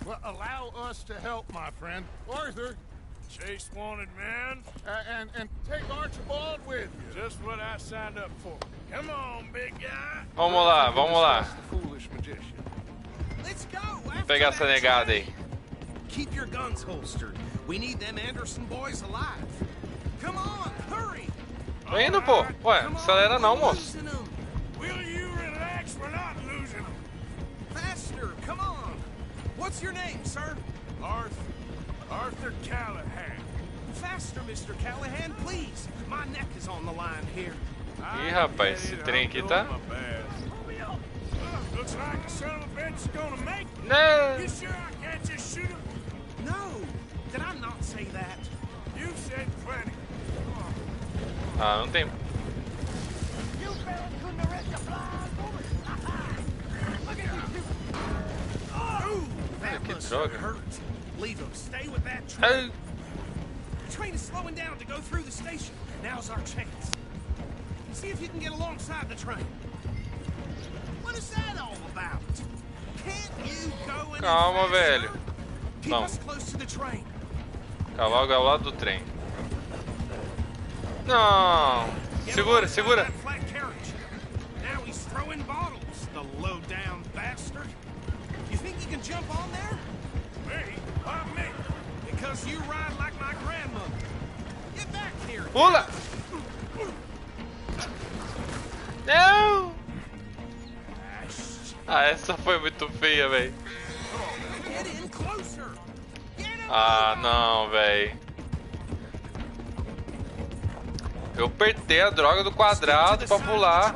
Well, allow us to help, my friend. Arthur. Chase wanted man. And take Archibald with you. Just what I signed up for. Come on, big guy. Vamos lá, vamos lá. Foolish magician. Let's go. Vou pegar essa negada aí. Keep your guns holstered. We need them Anderson boys alive. Come on, hurry. Tô indo, pô. Ué, acelera não, moço. Will you relax? We're not losing them. Faster, come on. What's your name, sir? Arthur Callahan. Faster, Mr. Callahan, please. My neck is on the line here. Ih, rapaz, esse trem aqui tá... Looks like the son of a bitch is gonna make it. No. You sure I can't just shoot him? No, did I not say that? You said plenty. Ah, não tem... You fellas couldn't arrest a blind woman. Look at you two. Oh, Ah, that que must droga. hurt. Leave him. Stay with that train. Ah, The train is slowing down to go through the station. Now's our chance. See if you can get alongside the train. What is that all about? Can't you go any calma, faster? velho. Keep Não. us close to the train. Cavalo ao lado do trem. Não. Get Segura, alongside segura. that flat carriage. Now he's throwing bottles, the low-down bastard. You think you can jump on there? Me? Why me? Because you ride like my grandmother. Get back here. Pula! Não! Ah, essa foi muito feia, velho. Get in closer. Ah, não, velho. Eu apertei a droga do quadrado pra pular.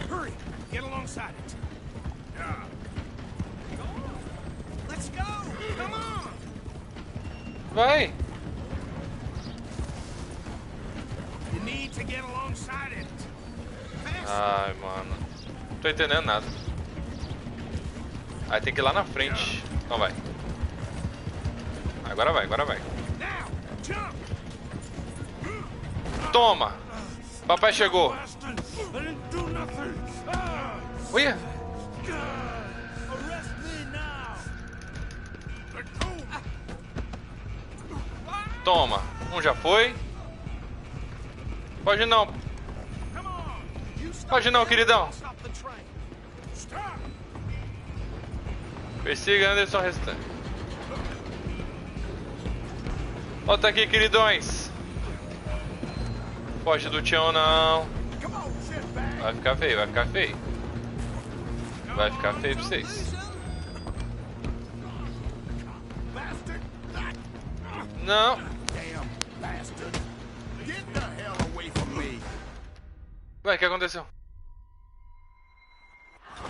Hurry, get alongside it. Let's go. Come on. Vai. You need to get alongside it. Ai, mano. Não tô entendendo nada. Aí tem que ir lá na frente. Então vai. Agora vai, agora vai. Now, jump. Toma! Papai chegou. I didn't do nothing. Uia! Arrest me now. Let go. Toma. Um já foi. Pode não. Pode não, queridão. Stop the train. Stop. Persiga Anderson restante. Volta aqui, queridões. Foge do Tião, não. Vai ficar feio, vai ficar feio. Vai ficar feio pra vocês. Não. Damn bastard. Get the hell away from me. Ué, o que aconteceu?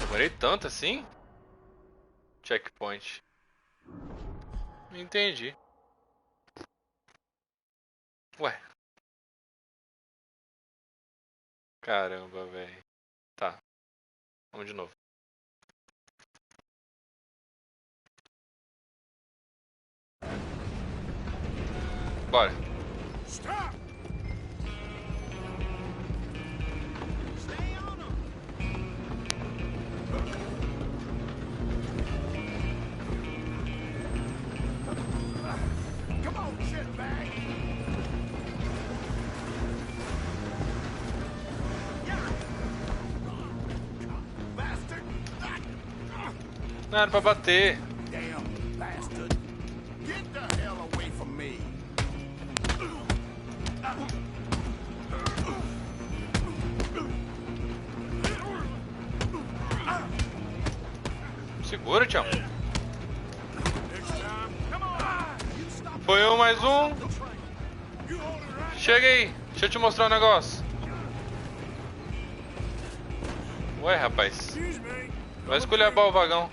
Demorei tanto assim? Checkpoint. Entendi. Ué. Caramba, velho. Tá. Vamos de novo. Bora. Stop. Stay on them. Come on, shitbag. Bastard. Não era pra bater. Damn bastard. Get the hell away from me. Segura, Tião. Foi um, mais um. Chega aí. Deixa eu te mostrar um negócio. Ué, rapaz. Vai esculhambar o vagão.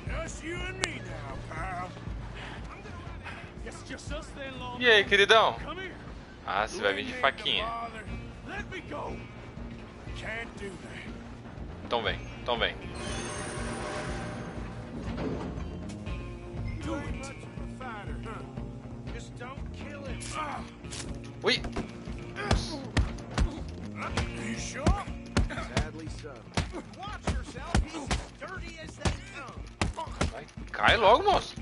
E aí, queridão? Ah, você vai vir de faquinha. Então vem, então vem. Ui! You sure? Sadly so. Watch yourself. He's as dirty as they come. Vai, cai logo, moço.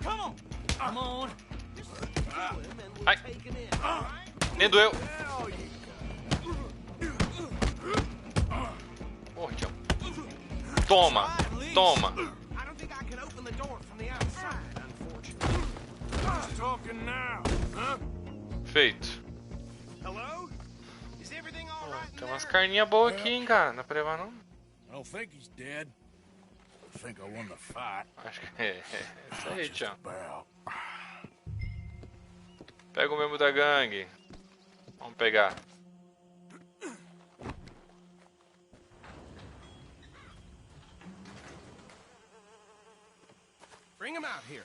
Come on. Come on. Ai. Nem doeu. Porra, Tião. Toma, toma. talking now, huh? Feito. Hello? Is everything all right? Tem umas carninhas boas aqui, hein, cara. Não é pra levar, não? I don't think he's dead. I think I won the fight. Acho que é isso aí, Just tchau. about. Pega o membro da gangue. Vamos pegar. Bring him out here.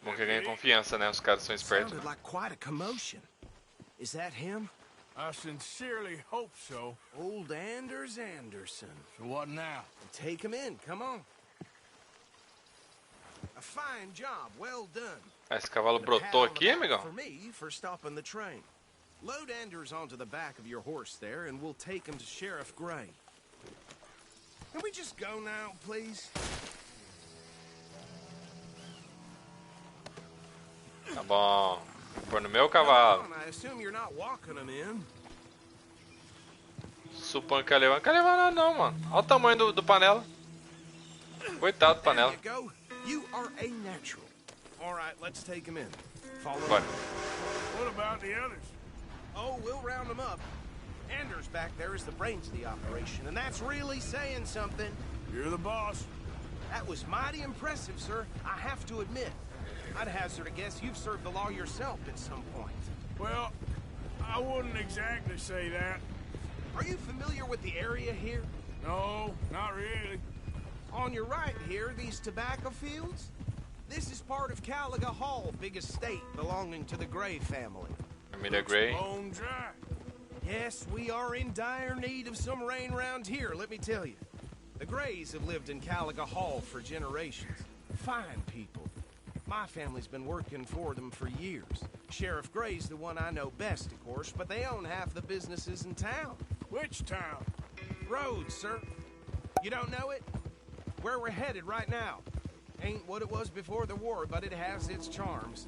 Bom que ganha confiança, né? Os caras são espertos. Sounded like quite a commotion. Is that him? I sincerely hope so. Old Anders Anderson. So what now? Take him in, come on. A fine job, well done. Esse cavalo brotou aqui, amigão? For me, for stopping the train. Load Anders onto the back of your horse there, and we'll take him to Sheriff Gray. Can we just go now, please? Tá bom. Vou no meu cavalo. I assume you're not walking him in. Suponho que ia levar. Não quer levar nada não, mano. Olha o tamanho do panela. Coitado do panela. There you go. You are a natural. All right, let's take him in. Follow Bora. me. What about the others? Oh, we'll round them up. Anders back there is the brains of the operation, and that's really saying something. You're the boss. That was mighty impressive, sir. I have to admit. I'd hazard a guess you've served the law yourself at some point. Well, I wouldn't exactly say that. Are you familiar with the area here? No, not really. On your right here, these tobacco fields? This is part of Caliga Hall, big estate belonging to the Gray family. Família Gray. Bone dry. Yes, we are in dire need of some rain round here, let me tell you. The Grays have lived in Caliga Hall for generations. Fine people. My family's been working for them for years. Sheriff Gray's the one I know best, of course, but they own half the businesses in town. Which town? Rhodes, sir. You don't know it? Where we're headed right now. Ain't what it was before the war, but it has its charms.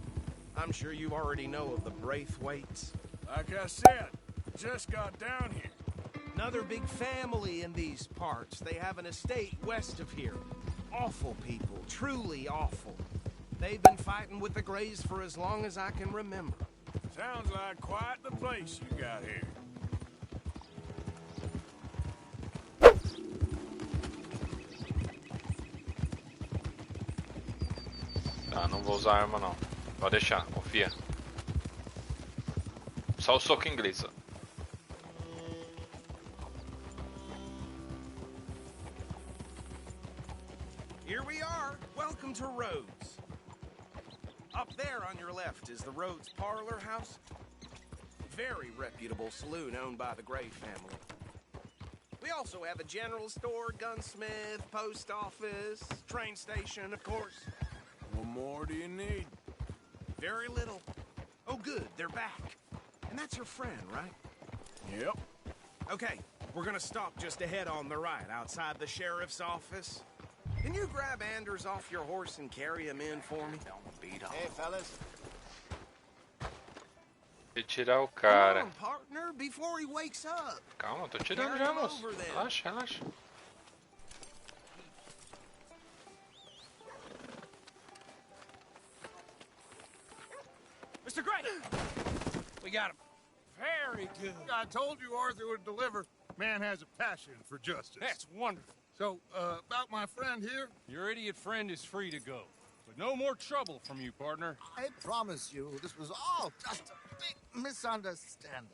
I'm sure you already know of the Braithwaites. Like I said, just got down here. Another big family in these parts. They have an estate west of here. Awful people, truly awful. They've been fighting with the Grays for as long as I can remember. Sounds like quite the place you got here. Tá, não vou usar arma não. Pode deixar, confia. Só o soco inglês. Ó. Here we are. Welcome to Rhodes. Up there on your left is the Rhodes Parlor House. Very reputable saloon owned by the Gray family. We also have a general store, gunsmith, post office, train station, of course. What more do you need? Very little. Oh, good, they're back. And that's your friend, right? Yep. Okay, we're gonna stop just ahead on the right, outside the sheriff's office. Can you grab Anders off your horse and carry him in for me? Hey, fellas. E tirar o Come cara. on, partner, before he wakes up. Calma, tô tirando Carry já, him moço. over then. Relaxa, relaxa. Mr. Gray! We got him. Very good. I told you Arthur would deliver. Man has a passion for justice. That's wonderful. So, about my friend here? Your idiot friend is free to go. But no more trouble from you, partner. I promise you, this was all just a big misunderstanding.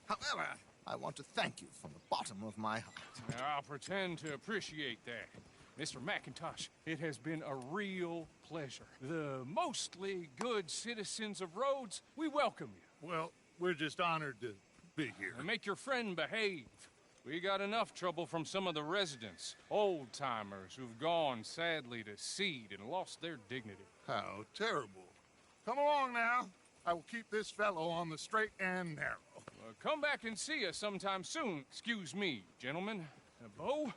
However, I want to thank you from the bottom of my heart. Now, I'll pretend to appreciate that. Mr. McIntosh, it has been a real pleasure. The mostly good citizens of Rhodes, we welcome you. Well, we're just honored to be here. And make your friend behave. We got enough trouble from some of the residents, old-timers who've gone, sadly, to seed and lost their dignity. How terrible. Come along now. I will keep this fellow on the straight and narrow. Come back and see us sometime soon. Excuse me, gentlemen. Bo,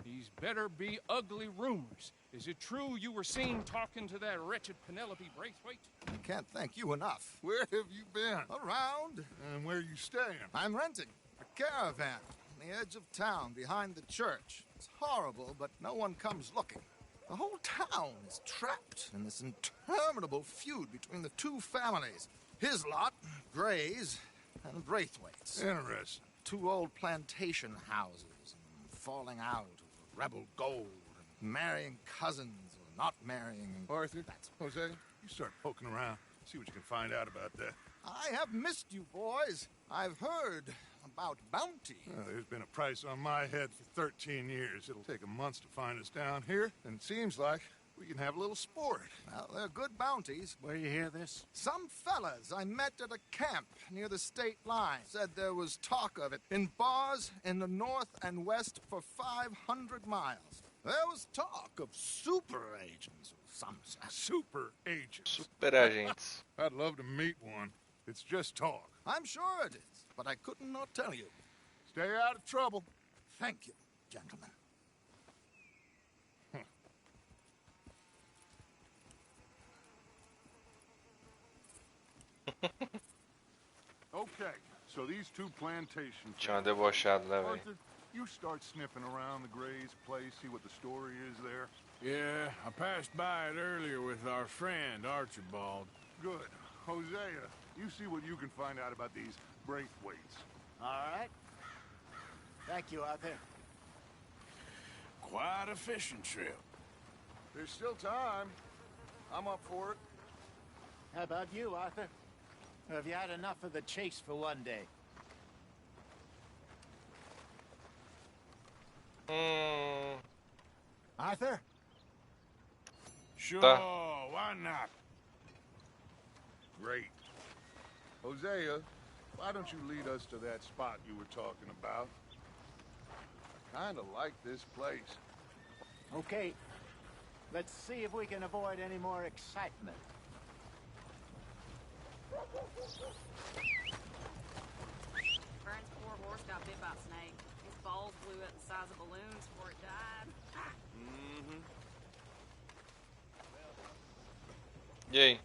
these better be ugly rumors. Is it true you were seen talking to that wretched Penelope Braithwaite? I can't thank you enough. Where have you been? Around. And where you staying? I'm renting a caravan on the edge of town behind the church. It's horrible, but no one comes looking. The whole town is trapped in this interminable feud between the two families. His lot, Gray's, and Braithwaite's. Interesting. Two old plantation houses, and falling out over rebel gold, and marrying cousins or not marrying. Arthur, Jose, you start poking around. See what you can find out about that. I have missed you, boys. I've heard about bounty. There's been a price on my head for 13 years. It'll take a month to find us down here, and it seems like we can have a little sport. Well, they're good bounties. Where you hear this? Some fellas I met at a camp near the state line said there was talk of it in bars in the north and west for 500 miles. There was talk of super agents or some super agents. Super agents. I'd love to meet one. It's just talk. I'm sure it is, but I couldn't not tell you. Stay out of trouble. Thank you, gentlemen. Okay, so these two plantations. Tinha uma debochado, né, velho? Arthur, you start sniffing around the Gray's place, see what the story is there. Yeah, I passed by it earlier with our friend, Archibald. Good. Hosea, you see what you can find out about these Braithwaites. All right. Thank you, Arthur. Quite a fishing trip. There's still time. I'm up for it. How about you, Arthur? Or have you had enough of the chase for one day? Arthur? Sure, Tá. why not? Great. Hosea, why don't you lead us to that spot you were talking about? I kind of like this place. Okay. Let's see if we can avoid any more excitement. Burns' poor horse got bit by a snake. His balls blew up the size of balloons before it died. E aí?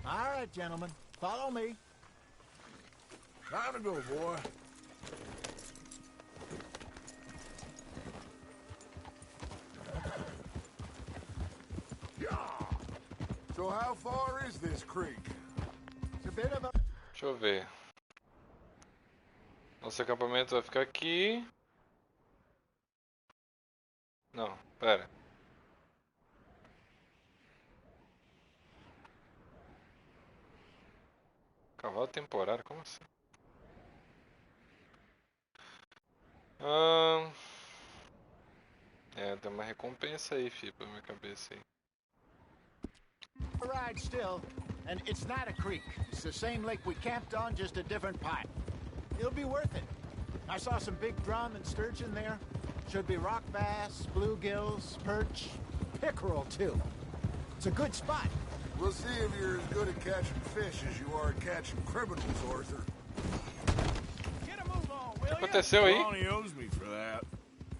All right, gentlemen. Follow me. Time to go, boy. So how far is this creek? It's a bit of a... Deixa eu ver. Nosso acampamento vai ficar aqui. Não, pera. Cavalo temporário, como assim? É, tem uma recompensa aí, filho, pra minha cabeça aí. ride still, and it's not a creek. It's the same lake we camped on, just a different part. It'll be worth it. I saw some big drum and sturgeon there. Should be rock bass, bluegills, perch, pickerel too. It's a good spot. We'll see if you're as good at catching fish as you are at catching criminals, Arthur. Get a move on, will O que aconteceu aí? Trelawney owes me for that.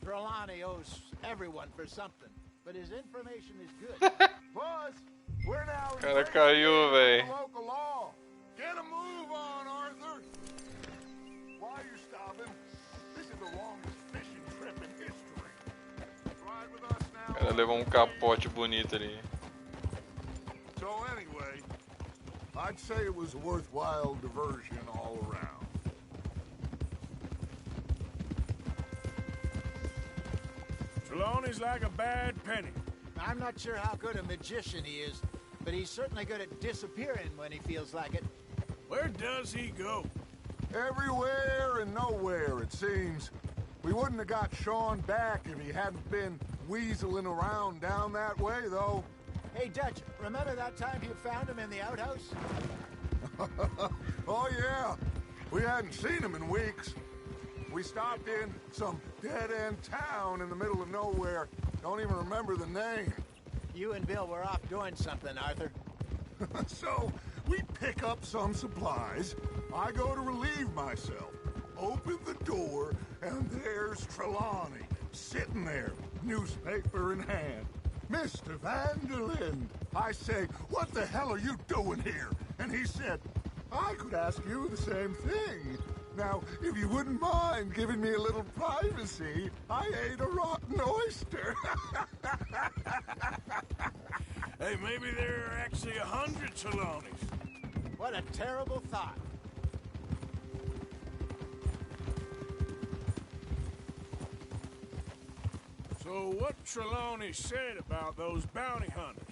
Trelawney owes everyone for something, but his information is good. Boss, we're now O cara caiu, véi. local law. Get a move on, Arthur. While you're stopping, this is the longest fishing trip in history. Ride with us now. O cara levou capote bonito ali. So anyway, I'd say it was a worthwhile diversion all around. Trelawney's like a bad penny. I'm not sure how good a magician he is, but he's certainly good at disappearing when he feels like it. Where does he go? Everywhere and nowhere, it seems. We wouldn't have got Sean back if he hadn't been weaseling around down that way, though. Hey, Dutch, remember that time you found him in the outhouse? Oh, yeah. We hadn't seen him in weeks. We stopped in some dead-end town in the middle of nowhere. Don't even remember the name. You and Bill were off doing something, Arthur. So, we pick up some supplies. I go to relieve myself. Open the door, and there's Trelawney, sitting there, newspaper in hand. Mr. Vanderlyn. I say, what the hell are you doing here? And he said, I could ask you the same thing. Now, if you wouldn't mind giving me a little privacy, I ate a rotten oyster. Hey, maybe there are actually 100 Trelawneys. What a terrible thought. So what Trelawney said about those bounty hunters?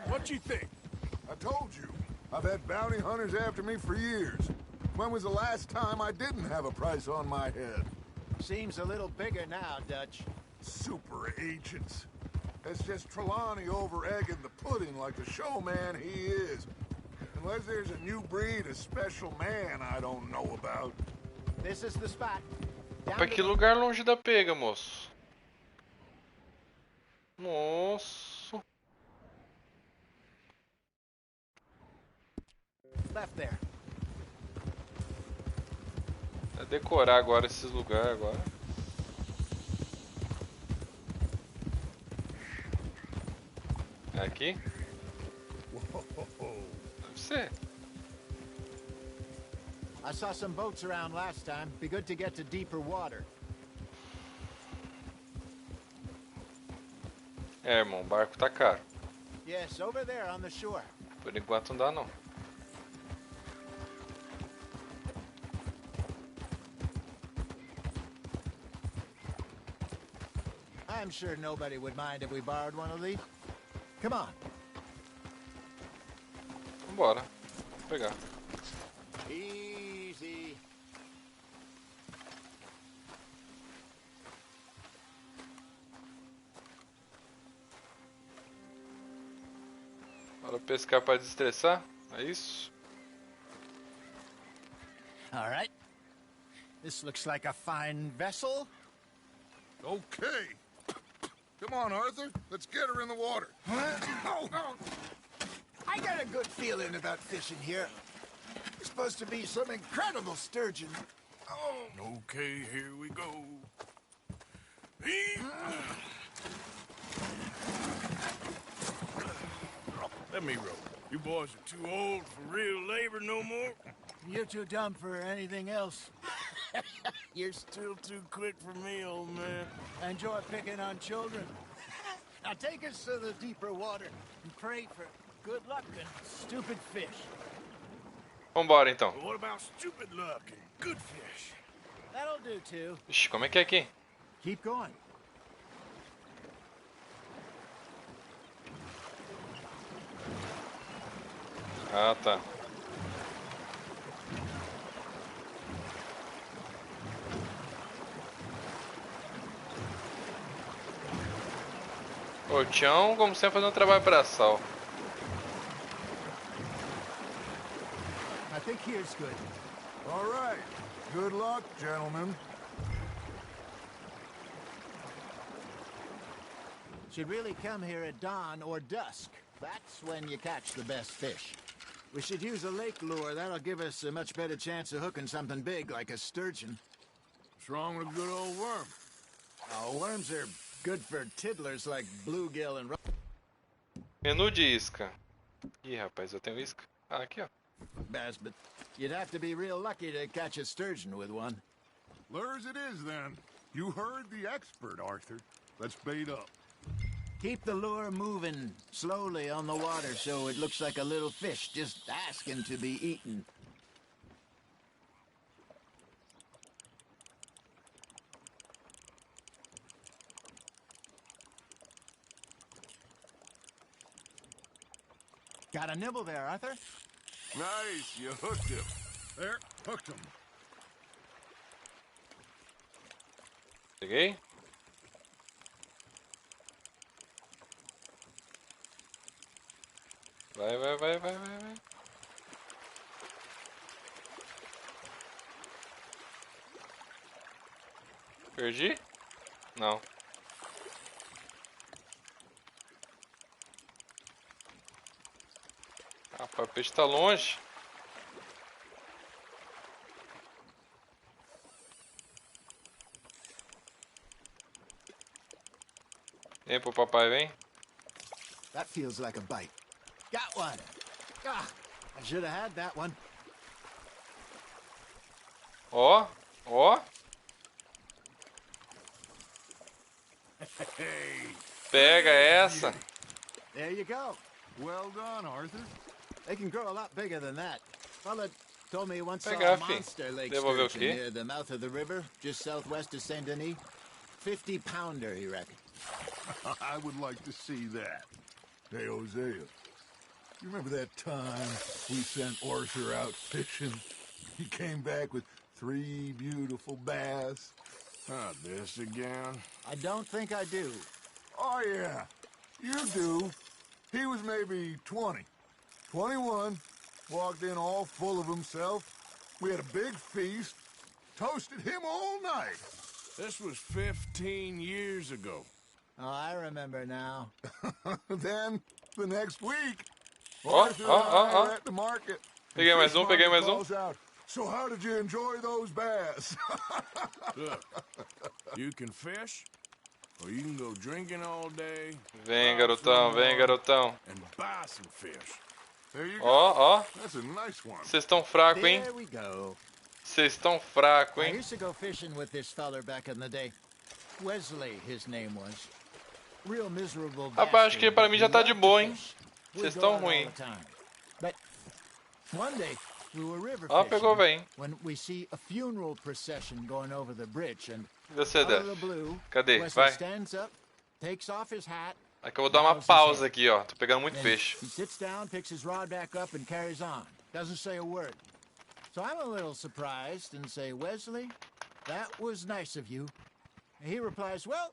What you think? I told you, I've had bounty hunters after me for years. When was the last time I didn't have a price on my head? Seems a little bigger now, Dutch. Super agents. It's just Trelawney over-egging the pudding like the showman he is. Unless there's a new breed of special man I don't know about. This is the spot. Pra que lugar longe da pega, moço? Nossa. Left there. É decorar agora esses lugares agora. É aqui? Deve ser. I saw some boats around last time. Be good to get to deeper water. É, irmão, o barco tá caro. Yes, over there on the shore. Por enquanto não dá, não. I'm sure nobody would mind if we borrowed one of these. Come on. Vambora. Vou pegar. Easy. Bora pescar pra desestressar? É isso? All right. This looks like a fine vessel. Okay. Come on, Arthur. Let's get her in the water. I got a good feeling about fishing here. It's supposed to be some incredible sturgeon. Oh. Okay, here we go. Let me row. You boys are too old for real labor no more. You're too dumb for anything else. You're still too quick for me, old man. I enjoy picking on children. Now take us to the deeper water and pray for good luck and stupid fish. Vambora então. What about stupid luck and good fish? That'll do too. Ixi, como é que é aqui? Keep going. Ah, tá. O Tião, como sempre, fazendo um trabalho braçal. I think here's good. All right. Good luck, gentlemen. Should really come here at dawn or dusk. That's when you catch the best fish. We should use a lake lure. That'll give us a much better chance of hooking something big like a sturgeon. What's wrong with a good old worm? Oh, worms are good for tiddlers like bluegill and... Menu de isca. Ih, rapaz, eu tenho isca. Ah, aqui, ó. Bass, but you'd have to be real lucky to catch a sturgeon with one. Lures it is, then. You heard the expert, Arthur. Let's bait up. Keep the lure moving slowly on the water so it looks like a little fish just asking to be eaten. Got a nibble there, Arthur? Nice, you hooked him. There, hooked him. Peguei. Vai, vai, vai, vai, vai, vai. Perdi? Não. Rapaz, o peixe tá longe. Vem pro papai, vem. That feels like a bite. Got one. Ah, I should have had that one. Ó, ó. Pega essa. There you go. Well done, Arthur. They can grow a lot bigger than that. Fella told me he once saw Pegar, a fi. monster lake Devolver o sturgeon quê? near the mouth of the river, just southwest of Saint Denis. 50-pounder, he reckoned. I would like to see that. Hey, Hosea, you remember that time we sent Arthur out fishing? He came back with 3 beautiful bass. Not this again. I don't think I do. Oh, yeah, you do. He was maybe 20, 21, walked in all full of himself. We had a big feast, toasted him all night. This was 15 years ago. Oh, I remember now. Then, the next week, Ó, Arthur ó, and ó, I ó. were at the market. Peguei mais um, peguei mais um. Calls out, so how did you enjoy those bass? Look, you can fish, or you can go drinking all day. Vem, garotão, vem, garotão. And buy some fish. There you go. Ó, ó. That's a nice one. Vocês estão fracos, hein? There we go. Vocês estão fracos, I hein? used to go fishing with this feller back in the day. Wesley, his name was. Real miserable Rapaz, acho que bastard, pra mim já tá but de he boa, loved hein? to fish. Vocês We'd go estão out all ruim. the time. But one day we were river Ó, fishing pegou bem. when we see a funeral procession going over the bridge and Você out of the deve. blue, Cadê? Wesley Vai. stands up, takes off his hat. É que eu vou dar uma pausa aqui, ó. Tô pegando muito Then peixe. he sits down, picks his rod back up, and carries on. Doesn't say a word. So I'm a little surprised and say, Wesley, that was nice of you. And he replies, well,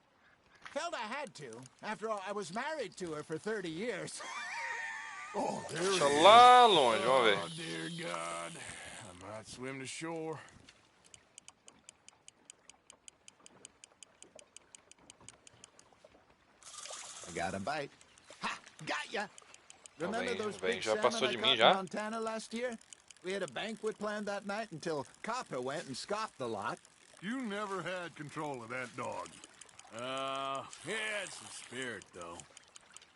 felt I had to. After all, I was married to her for 30 years. Oh, there Deixa it is. lá longe, vamos ver. Oh, dear God. I might swim to shore. I got a bite. Ha! Got ya! Remember vem, those vem, big já salmon passou I de caught mim, in já? Montana last year? We had a banquet planned that night until Copper went and scoffed the lot. You never had control of that dog. He had some spirit, though.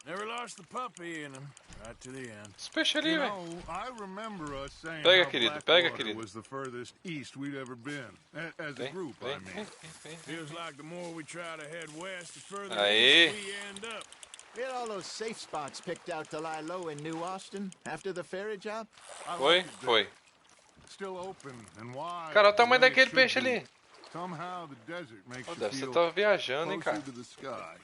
Never lost the puppy in him, right to the end. Esse peixe ali, You velho. know, I remember us saying Pega, how querido, pega, Blackwater querido. was the furthest east we'd ever been. As a Vem, group, I vem, mean. vem, vem. Feels like the more we try to head west, the further Aê. east we end up. We had all those safe spots picked out to lie low in New Austin after the ferry job. I Foi? liked it. Foi. Still open and wide. Cara, olha o tamanho the way it daquele should peixe be. ali. Somehow the desert makes Ó, you deve ser feel tá viajando, hein, closer cara. to the sky.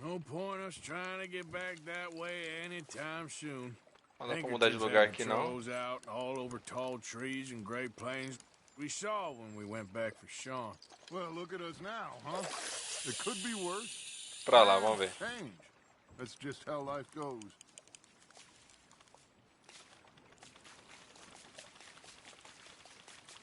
No point us trying to get back that way anytime soon. Não dá pra mudar de lugar aqui, não. Patrols out all over tall trees and great plains. We saw when we went back for Sean. Well, look at us now, huh? It could be worse. Pra lá, vamos ver. Change. That's just how life goes.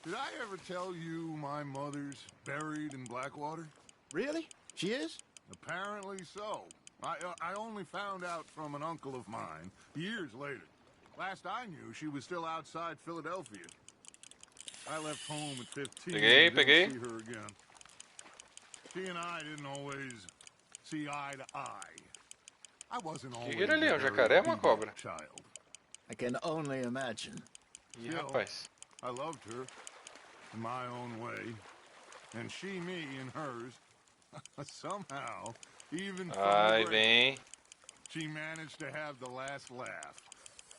Did I ever tell you my mother's buried in Blackwater? Really? She is? Apparently so. I only found out from an uncle of mine years later. Last I knew, she was still outside Philadelphia. I left home at 15 Peguei, and peguei. didn't see her again. She and I didn't always see eye to eye. I wasn't always Que ali, a um very jacaré ou uma obedient cobra? child. I can only imagine. Ih, Still, rapaz. I loved her in my own way, and she me in hers. Somehow, even from Ai, the break, vem. she managed to have the last laugh.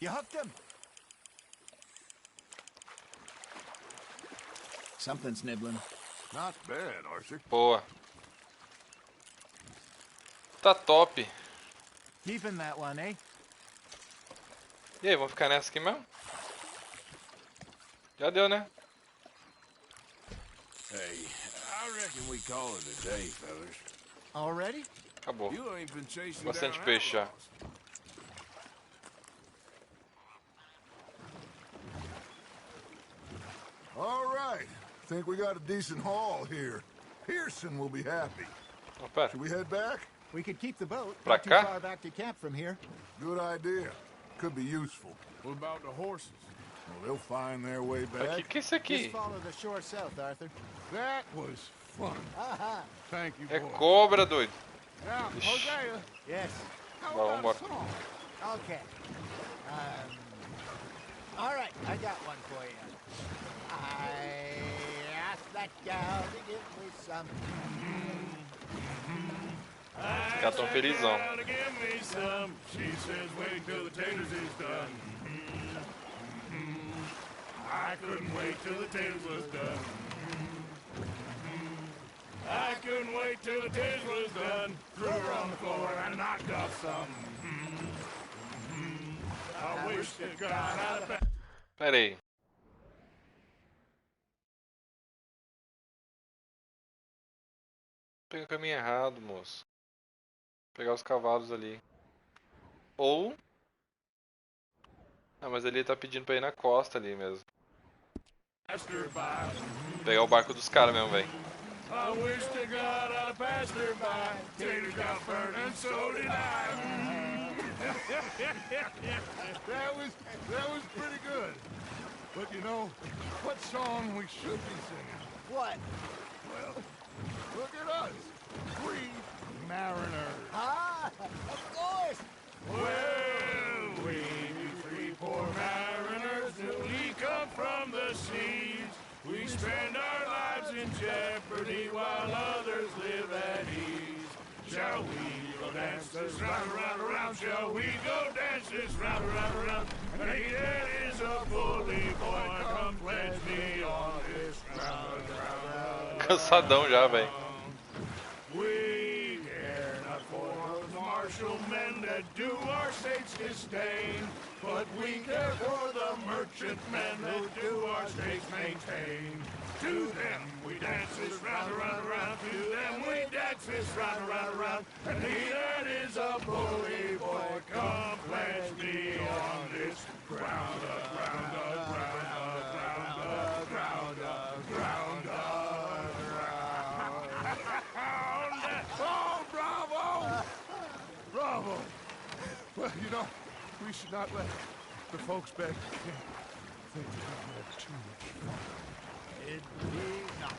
You hooked him? Something's nibbling. Not bad, Arthur. Boa. Tá top. Keeping that one, eh? E aí, vamos ficar nessa aqui mesmo? Já deu, né? Hey, I reckon we call it a day, fellas. Already? Acabou. You ain't been chasing Bastante down peixe já. outlaws. All right. Think we got a decent haul here. Pearson will be happy. Oh, pera. Should we head back? We could keep the boat. Pra Not too cá? far back to camp from here. Good idea. Could be useful. What about the horses? Well, they'll find their way Aqui, back. que é isso aqui? Just follow the shore south, Arthur. That was fun. Aha. Thank you, É boy. cobra, doido. Now, Ixi. Hosea, Yes. how Vamos about a embora. song? Okay. All right, I got one for you. I that gal to give me some. Os caras tão felizão. Give me some. She says, wait till the taters is done. I couldn't wait till the taters was done. I couldn't wait till the taters was done. Threw her on the floor and knocked off some. I wish to God I'd have. Pera aí. Pega o caminho errado, moço. Vou pegar os cavalos ali. Ou... Ah, mas ali ele tá pedindo pra ir na costa ali mesmo. Vou pegar o barco dos caras mesmo, velho. I wish to God I'd passed her by. Taters got burned and so did I. that was pretty good. But you know, what song we should be singing? What? Well, look at us. Three mariners. Ah, of course. Well, we three poor mariners, we come from the seas. We spend our lives in jeopardy while others live at ease. Shall we go dance this round, round, round? Shall we go dance this round, round, round? And he that is a bully boy, come pledge me on this round, round. Cansadão já, velho. We care not for the martial men that do our state's disdain, but we care for the merchant men who do our states maintain. To them we dance this round, around, around. To them we dance this round, around, around. And he that is a bully boy, come pledge me on this ground, ground, ground, ground, ground, ground, Oh, bravo! Bravo! Well, you know, we should not let the folks back think we have too much fun. Indeed not.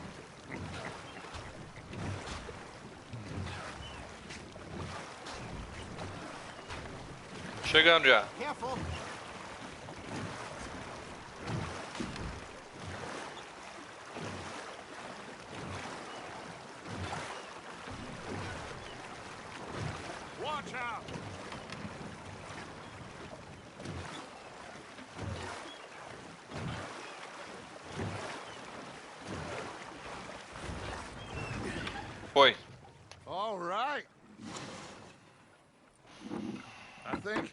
Chegando já. Careful. Watch out! Foi. All right. I think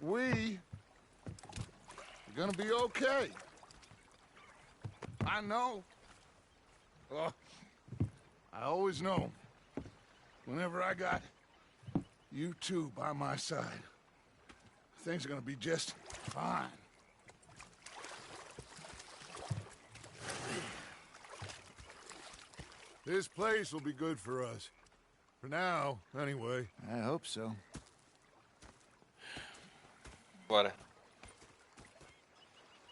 we are gonna be okay. I know. Well, I always know. Whenever I got you two by my side, things are gonna be just fine. This place will be good for us. For now, anyway. I hope so. Bora.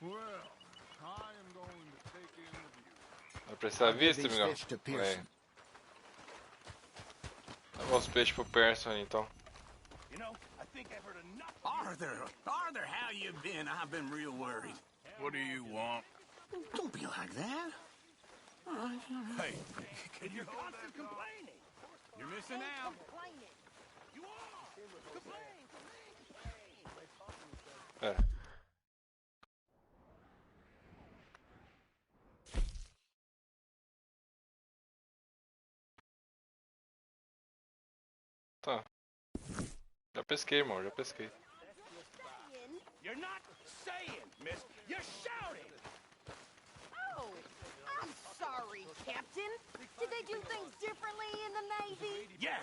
Well, I am going to take in the view. Vai precisar visto, amigão? É. Leva os peixes pro Pearson, então. You know, I think I've heard enough. Arthur, how you been? I've been real worried. What do you want? Don't be like that. All right. Hey, Can you constant complaining? You're missing out. You are. Complain. É. Tá. Já pesquei, irmão, já pesquei. You're not saying, miss. You're shouting. Oh, I'm sorry, Captain. Did they do things differently in the Navy? Yeah.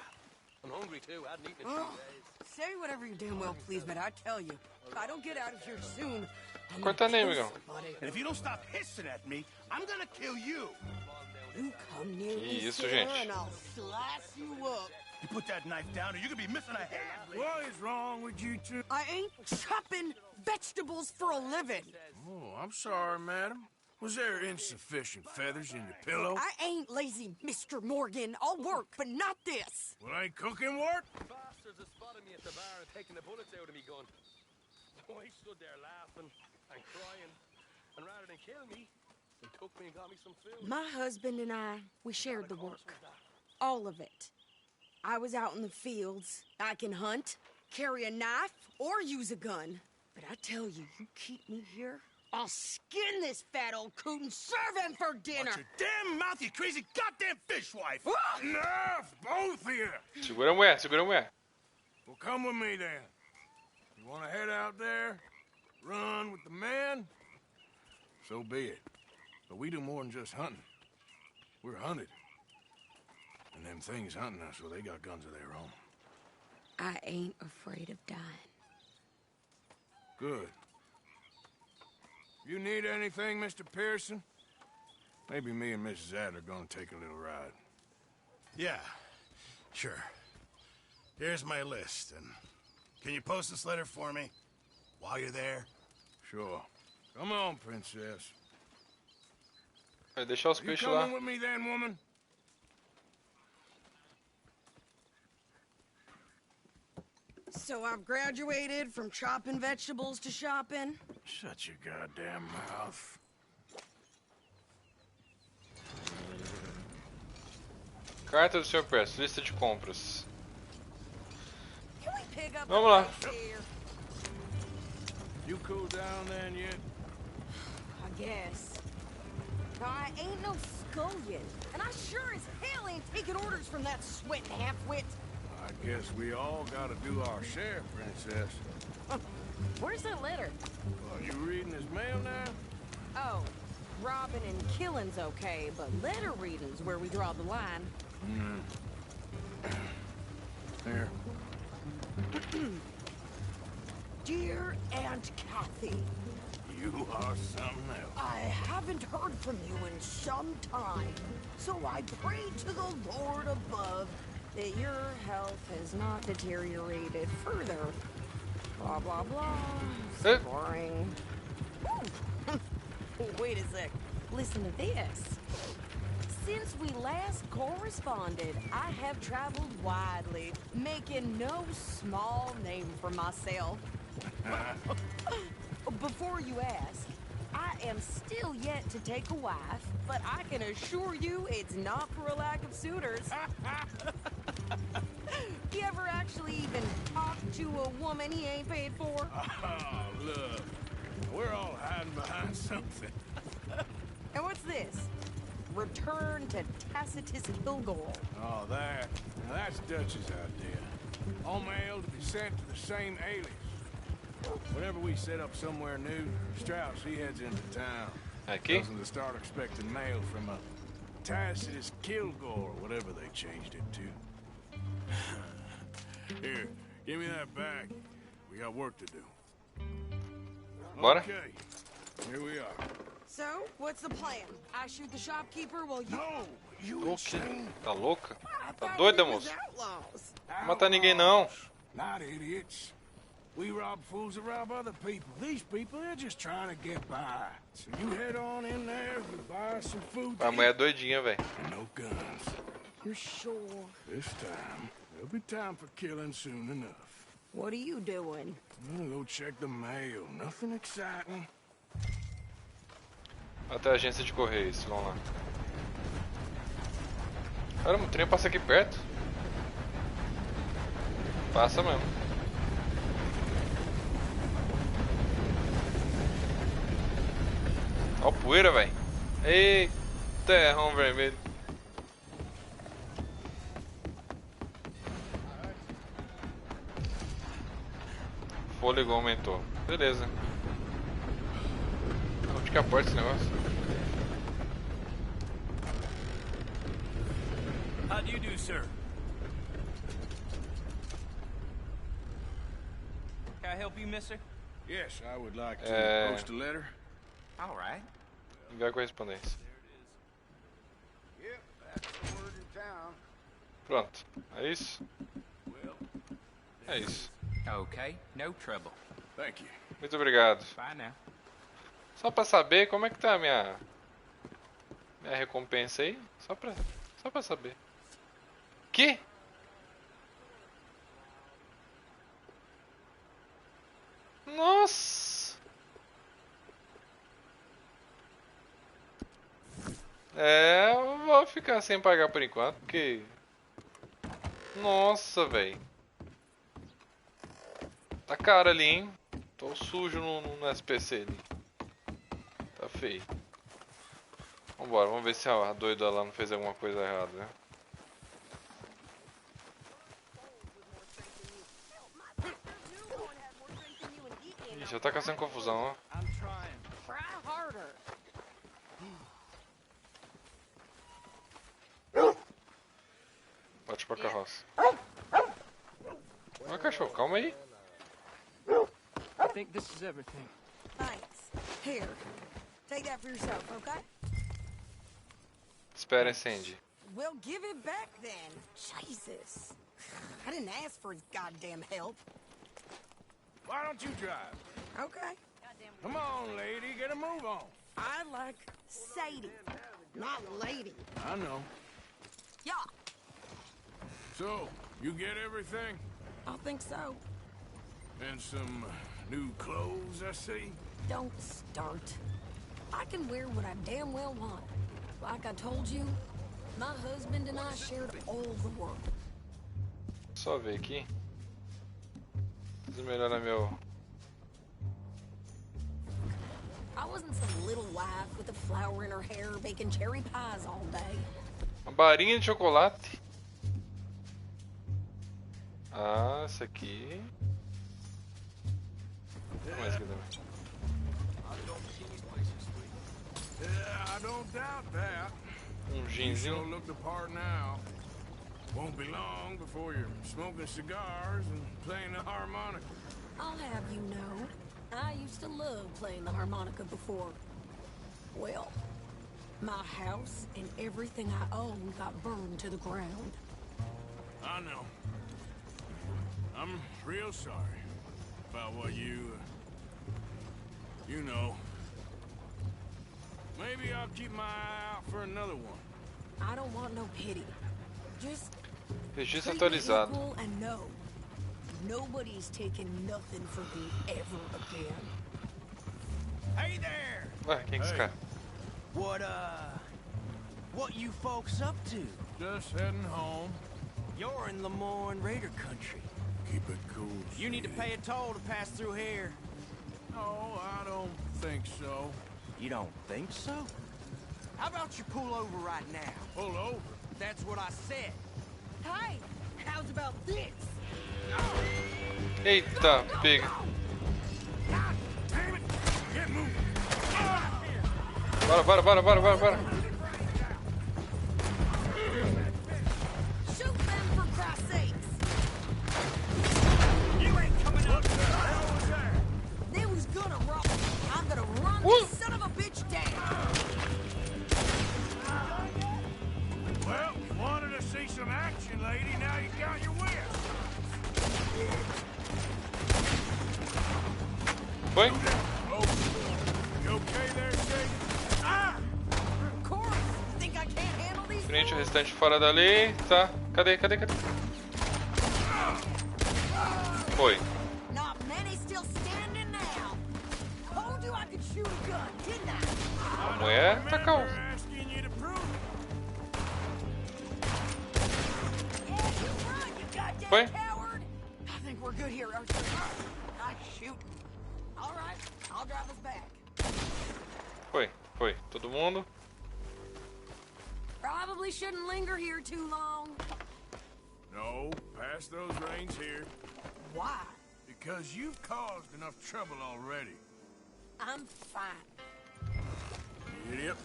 I'm hungry too. I hadn't eaten in 2 days. Say whatever you damn well please, but I tell you, if I don't get out of here soon, I'm Corta gonna nem, kill amigão. somebody. And if you don't stop hissing at me, I'm gonna kill you. You come near Que me, isso, sir, gente? and I'll slice you up. You put that knife down or you could be missing a hand. What is wrong with you two? I ain't chopping vegetables for a living. Oh, I'm sorry, madam. Was there insufficient feathers in your pillow? I ain't lazy, Mr. Morgan. I'll work, but not this. Well, ain't cooking work? Bastards have spotted me at the bar and taken the bullets out of me gun. Oh, I stood there laughing and crying. And rather than kill me, they took me and got me some food. My husband and I, we shared the work. All of it. I was out in the fields. I can hunt, carry a knife, or use a gun. But I tell you, you keep me here, I'll skin this fat old coot and serve him for dinner. Watch your damn mouth, you crazy goddamn fishwife! Enough, both of you! Segura a mulher, segura a mulher. Well, come with me then. You want to head out there, run with the men? So be it. But we do more than just hunting. We're hunted. And them things hunting us, well, they got guns of their own. I ain't afraid of dying. Good. You need anything, Mr. Pearson? Maybe me and Mrs. Adler are gonna take a little ride. Yeah, sure. Here's my list, and can you post this letter for me while you're there? Sure. Come on, princess. Vai deixar os You peixes lá. coming with me then, woman? So I've graduated from chopping vegetables to shopping. Shut your goddamn mouth. Carta do Sr. Percy, lista de compras. Can we pick up Vamos lá. here? You cool down then yet? I guess. I ain't no scullion, and I sure as hell ain't taking orders from that sweat half-wit. I guess we all gotta do our share, princess. Where's that letter? Are you reading his mail now? Oh, robbing and killing's okay, but letter reading's where we draw the line. Here. Dear Aunt Kathy, You are something else. I haven't heard from you in some time, so I pray to the Lord above that your health has not deteriorated further. Blah, blah, blah. Boring. Wait a sec. Listen to this. Since we last corresponded, I have traveled widely, making no small name for myself. Before you ask, I am still yet to take a wife, but I can assure you it's not for a lack of suitors. You ever actually even talk to a woman he ain't paid for? Oh, look. We're all hiding behind something. And what's this? Return to Tacitus Kilgore. Oh, that. Now that's Dutch's idea. All mail to be sent to the same alias. Whenever we set up somewhere new, Strauss, he heads into town. Aqui? Tells them to start expecting mail from a Tacitus Kilgore, whatever they changed it to. Here, give me that back. We got work to do. Bora? Okay, here we are. So, what's the plan? I shoot the shopkeeper while you... No, you Louca. Tá louca? Tá thought doida, we was moça? outlaws. Não matar ninguém, não. Not idiots. We rob fools that rob other people. These people, they're just trying to get by. So you head on in there, you buy some food. A mulher é doidinha, velho. No guns. You're sure? This time, there'll be time for killing soon enough. What are you doing? I'm gonna go check the mail. Nothing exciting. Até a agência de correios, vamos lá. Caramba, o trem passa aqui perto. Passa mesmo. Ó, poeira, velho. Eita, terrão vermelho. Fôlego aumentou. Beleza. Onde que é a porta esse negócio? How do you do, sir? Can I help you, mister? Yes, I would like to post a letter. All right. Enviar correspondência. Yep, that's the word in town. Pronto. É isso? É isso. Okay, no trouble. Thank you. Muito obrigado. Bye now. Só pra saber como é que tá a minha recompensa aí. Só pra saber. Que? Nossa! É, eu vou ficar sem pagar por enquanto, porque... Nossa, velho. Tá caro ali, hein? Tô sujo no SPC ali. Tá feio. Vambora, vamos ver se a doida lá não fez alguma coisa errada, né? Ih, já tá caçando confusão, ó. Bate pra carroça. Ó, cachorro, calma aí. I think this is everything. Thanks. Here. Take that for yourself, okay? Espera, Sandy. Well, give it back then. Jesus. I didn't ask for his goddamn help. Why don't you drive? Okay. Come on, lady, get a move on. I like Sadie, not lady. I know. Yeah, So, you get everything? I think so. And some new clothes, I see? Don't start. I can wear what I damn well want. Like I told you, my husband and I shared all the work. Só ver aqui. Preciso melhorar meu... I wasn't some little wife with a flower in her hair baking cherry pies all day. Uma barinha de chocolate. Ah, essa aqui. Tem mais aqui também. Yeah, I don't doubt that. You Jeanzinho. sure look the part now. Won't be long before you're smoking cigars and playing the harmonica. I'll have you know, I used to love playing the harmonica before. Well, my house and everything I owned got burned to the ground. I know. I'm real sorry about what you know. Maybe I'll keep my eye out for another one. I don't want no pity. Just Registro treat me atualizado. equal and know nobody's taking nothing from me ever again. Hey there! Ué, quem que é esse cara? What you folks up to? Just heading home. You're in Lemoyne Raider country. Keep it cool. You need to pay a toll to pass through here. No, I don't think so. You don't think so? How about you pull over right now? Pull over? That's what I said. Hey, how's about this? Eita, pega. Damn it! Get moving! Bora. Shoot them for Christ's sakes! You ain't coming up. What the hell was that? They was gonna rob me. I'm gonna run this son of a bitch down. Well, you wanted to see some action, lady. Now you got your wish. Foi? Oh, you okay there, Sadie? Ah! Of course. You think I can't handle these? Frente o restante fora da lei. Tá. Cadê? Foi. Not many still standing now. Told you I could shoot a gun, didn't I? A mulher tá calma. Asking you to prove it. Yeah, you run, you goddamn Foi? coward. I think we're good here, Archer. Nice shooting. All right, I'll drive us back. Foi. Todo mundo. Probably shouldn't linger here too long. No, pass those reins here. Why? Because you've caused enough trouble already. I'm fine. Idiot.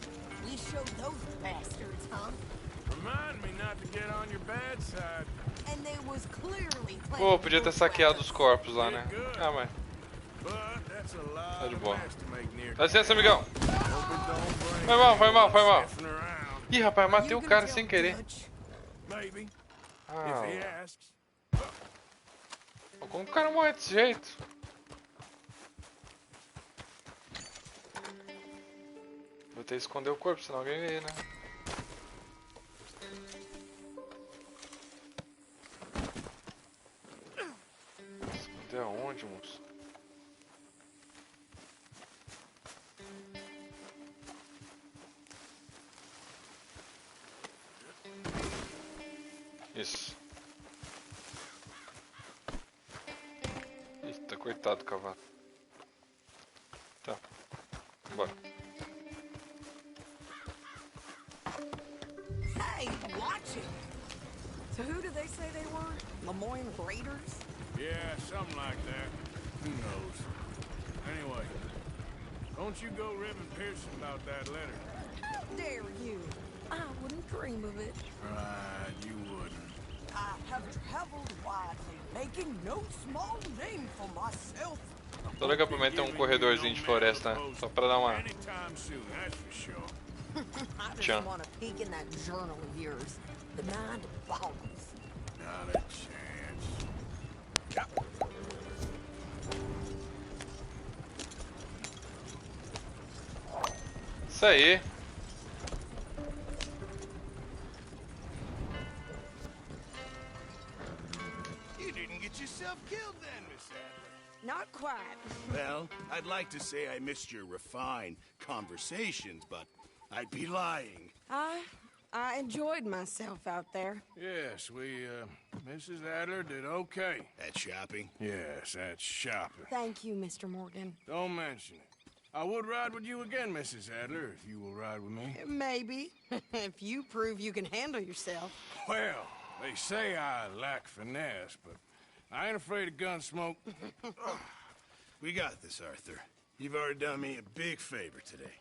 We showed those bastards, huh? Remind me not to get on your bad side. And they was clearly Pô, podia ter saqueado os corpos lá, né? Ah, mas... But that's a lot Tá de of boa. mess to make near. Dá licença, amigão. Foi mal. Ih, rapaz, matei o cara sem querer. Maybe. Ah, If he asks. como o cara morre desse jeito? Vou ter que esconder o corpo, senão alguém vê, né? Esconder aonde, moço? Isso. Eita, coitado do cavalo. Tá. Bora. Hey, watch it! So who do they say they were? Lemoyne Raiders? Yeah, something like that. Who knows? Anyway, don't you go ribbing Pearson about that letter. How dare you? I wouldn't dream of it. Right, you wouldn't. I have traveled widely, making no small name for myself. Todo acampamento tem um corredorzinho de floresta, né? Só pra dar uma... Anytime soon, that's for sure. I just Tchau. want to peek in that journal of yours. The mind boggles. Not a chance. Isso aí. You didn't get yourself killed then, Miss Adler. Not quite. Well, I'd like to say I missed your refined conversations, but I'd be lying. I enjoyed myself out there. Yes, Mrs. Adler did okay. At shopping? Yes, that's shopping. Thank you, Mr. Morgan. Don't mention it. I would ride with you again, Mrs. Adler, if you will ride with me. Maybe. If you prove you can handle yourself. Well, they say I lack finesse, but I ain't afraid of gun smoke. We got this, Arthur. You've already done me a big favor today.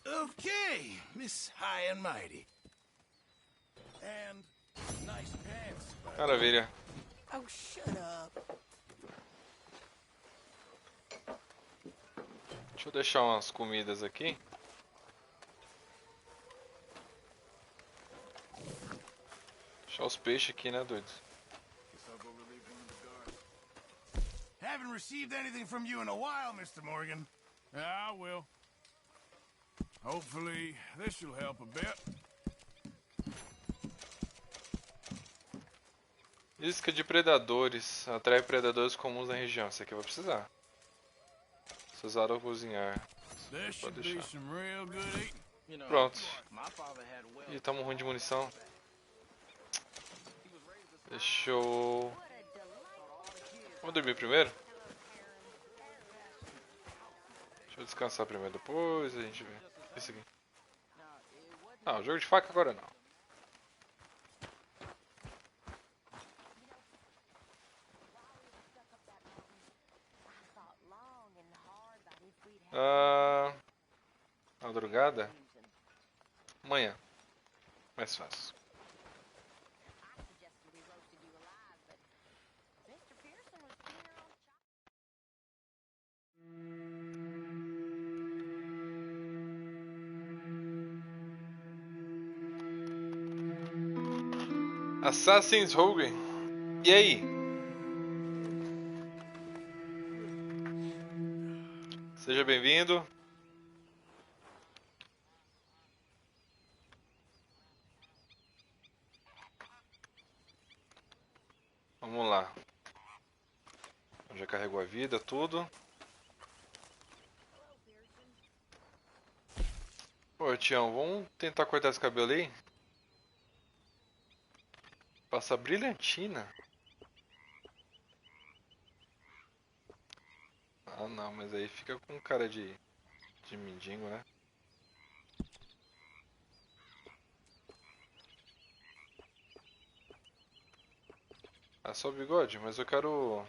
Okay, Miss High and Mighty. And nice pants. Maravilha. Oh, shut up. Deixa eu deixar umas comidas aqui. Deixar os peixes aqui, né, doido? Haven't received anything from you in a while, Mr. Morgan. Yeah, I will. Hopefully, this will help a bit. Isca de predadores. Atrai predadores comuns na região. Isso aqui eu vou precisar. Se usar ou cozinhar. Pode deixar. Pronto. Ih, tamo ruim de munição. Deixa eu... Vamos dormir primeiro? Deixa eu descansar primeiro, depois a gente vê. Esse aqui. Não, jogo de faca agora não. Madrugada? Amanhã. Mais fácil. Assassin's Rogue. E aí? Seja bem-vindo. Vamos lá. Já carregou a vida, tudo. Ô, Tião, vamos tentar cortar esse cabelo aí? Passa brilhantina. Ah não, mas aí fica com cara de mendigo, né? Ah, só o bigode, mas eu quero...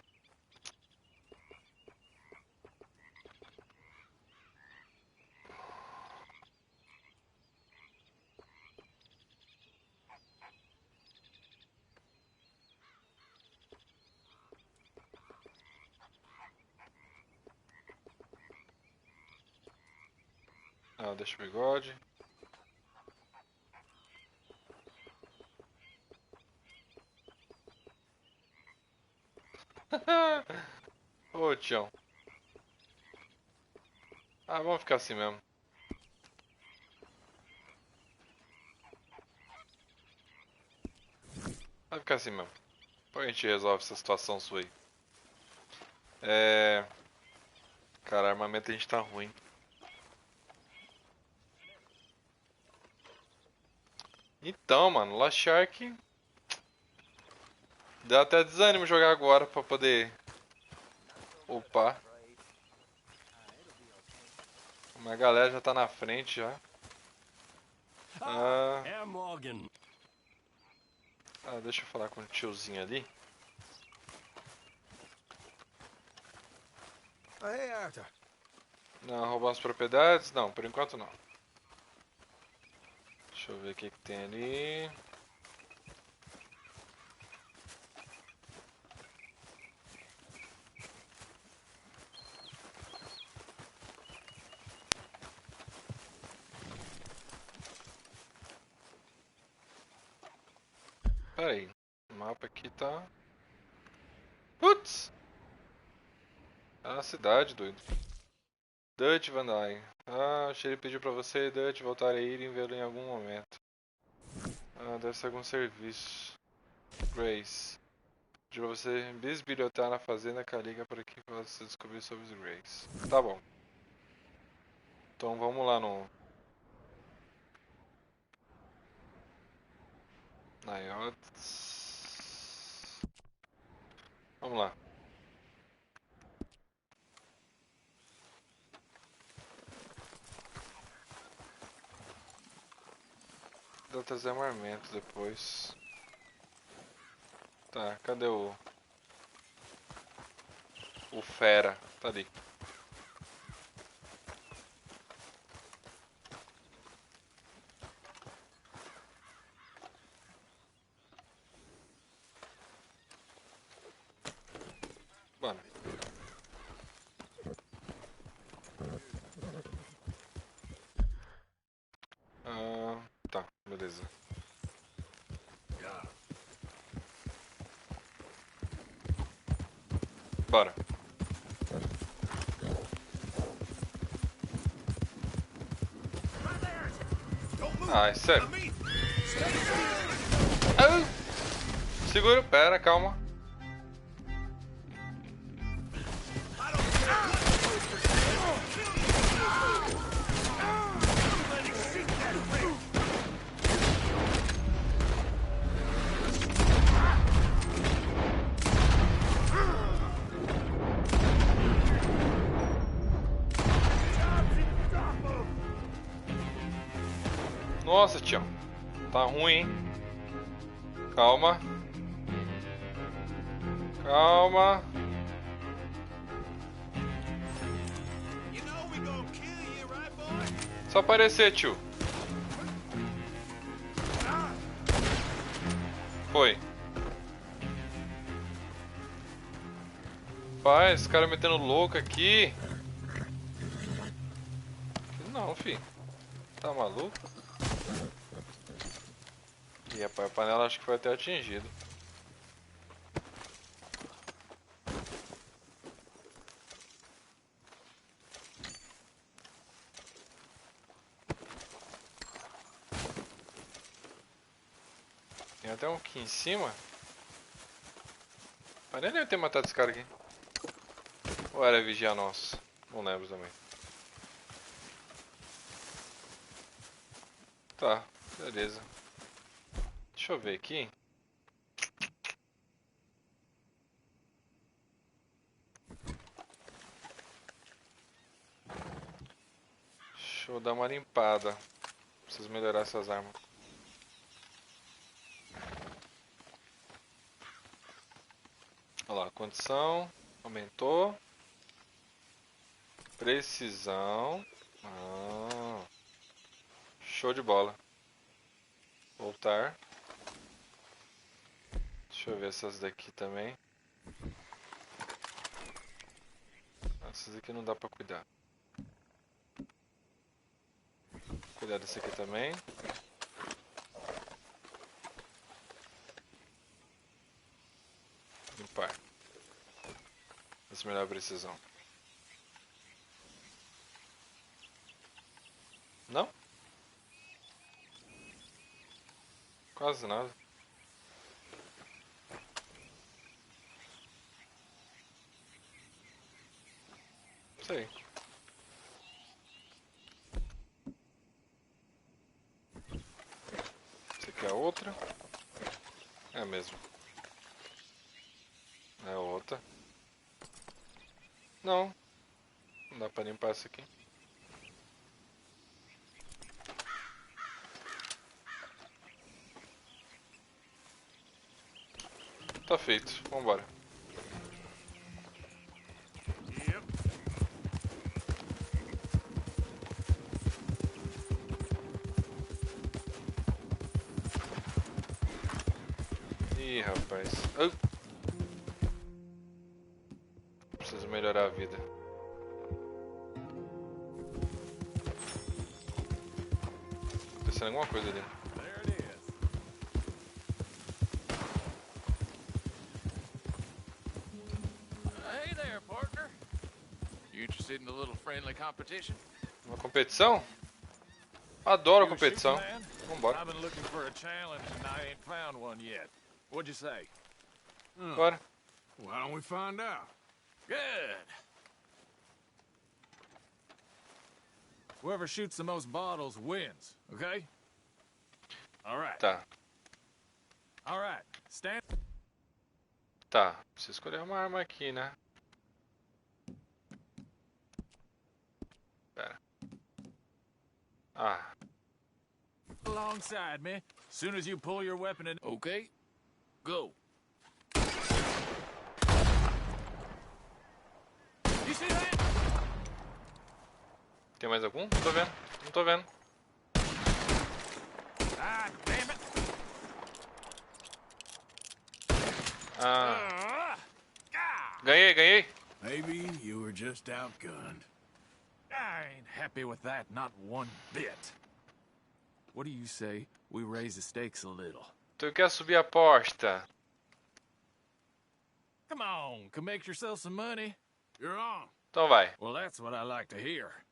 Ah, deixa o bigode. Ô, Tião. Ah, vamos ficar assim mesmo. Vai ficar assim mesmo. Depois a gente resolve essa situação sua aí. Cara, armamento a gente tá ruim. Então, mano, Lost Shark Deu até desânimo jogar agora pra poder upar. Uma galera já tá na frente já. Herr Morgan. Deixa eu falar com o tiozinho ali. Hey, Arthur. Não, roubar as propriedades? Não, por enquanto não. Deixa eu ver o que tem ali. Pera aí, o mapa aqui tá... Putz! É a cidade, doido. Dutch Valentine. O xerife pediu pra você e Dutch voltar a ir e vê-lo em algum momento. Deve ser algum serviço. Grace. Pediu pra você bisbilhotar na fazenda Caliga por aqui pra você descobrir sobre os Grace. Tá bom. Então vamos lá no... Nayots. Vamos lá. Dá trazer armamento depois. Tá, cadê o fera? Tá ali. Bora. Tá, beleza. Bora. É sério. Segura, pera, calma. Nossa, tio. Tá ruim, hein? Calma. Calma. Só aparecer, tio. Foi. Pai, esse cara metendo louco aqui. Não, fi. Tá maluco? E rapaz, a panela acho que foi até atingido. Tem até um aqui em cima. Mas nem deve ter matado esse cara aqui. Ou era vigia nosso? Não lembro também. Tá, beleza. Deixa eu ver aqui. Deixa eu dar uma limpada. Preciso melhorar essas armas. Olha lá, condição aumentou. Precisão. Show de bola. Voltar. Deixa eu ver essas daqui também. Essas aqui não dá pra cuidar. Cuidar desse aqui também. Limpar. Essa melhor precisão. Não? Quase nada. Sei. Essa aqui é a outra. É mesmo. É outra. Não. Não dá pra limpar isso aqui. Tá feito. Vambora. Ih, rapaz. Preciso melhorar a vida. Acontecendo alguma coisa ali. Hey there, partner. You interested in a little friendly competition? Uma competição? Adoro competição. Vambora. I've been looking for a challenge and I ain't found one yet. What'd you say? Bora. Why don't we find out? Good. Whoever shoots the most bottles wins, okay? All right. Tá. All right. Stand. Tá. Preciso escolher uma arma aqui, né? Pera. Ah. Alongside me. Soon as you pull your weapon in. Okay. Go. You see that? Tem mais algum? Não tô vendo. Não tô vendo. Ah, damn it. Ah. Ganhei, ganhei. Maybe you were just outgunned. I ain't happy with that, not one bit. What do you say we raise the stakes a little? Tu quer subir a aposta? Come on, can make yourself some money. You're on. Então vai. Well, that's what I like to hear.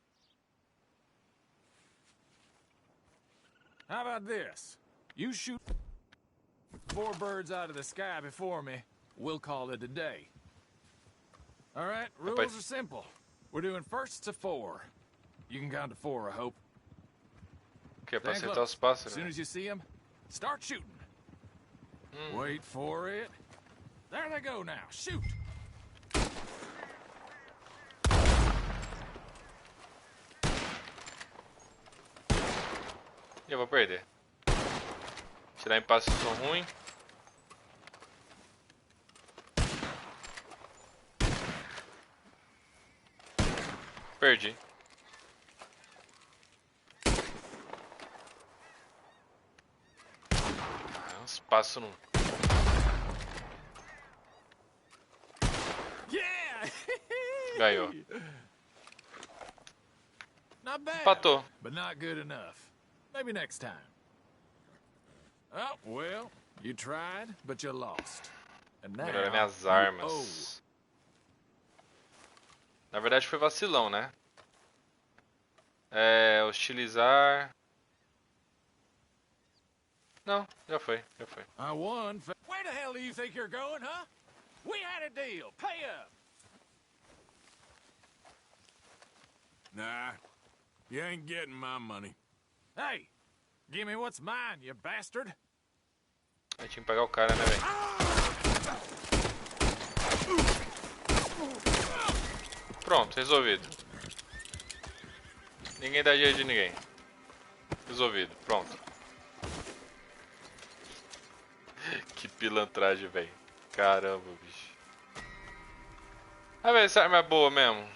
How about this? You shoot 4 birds out of the sky before me. We'll call it a day. All right, rules are simple. We're doing first to 4. You can count to 4, I hope. Que pra Stand acertar os pássaros. As soon as you see them, start shooting. Wait for it. There they go now. Shoot. E eu vou perder. Tirar impasses são ruim. Perdi. Ah, uns passos no... Yeah! Ganhou. Not bad. Empatou. But not good enough. Maybe next time. Oh, well, you tried, but you lost. And now Melhorar minhas you armas. Na verdade foi vacilão, né? É... hostilizar... Não, já foi, já foi. I won. Where the hell do you think you're going, huh? We had a deal. Pay up. Nah, you ain't getting my money. Hey, give me what's mine, you bastard. A gente tinha que pagar o cara, né, velho? Pronto, resolvido. Ninguém dá jeito de ninguém. Resolvido, pronto. Que pilantragem, velho. Caramba, bicho. Ah, velho, essa arma é boa mesmo.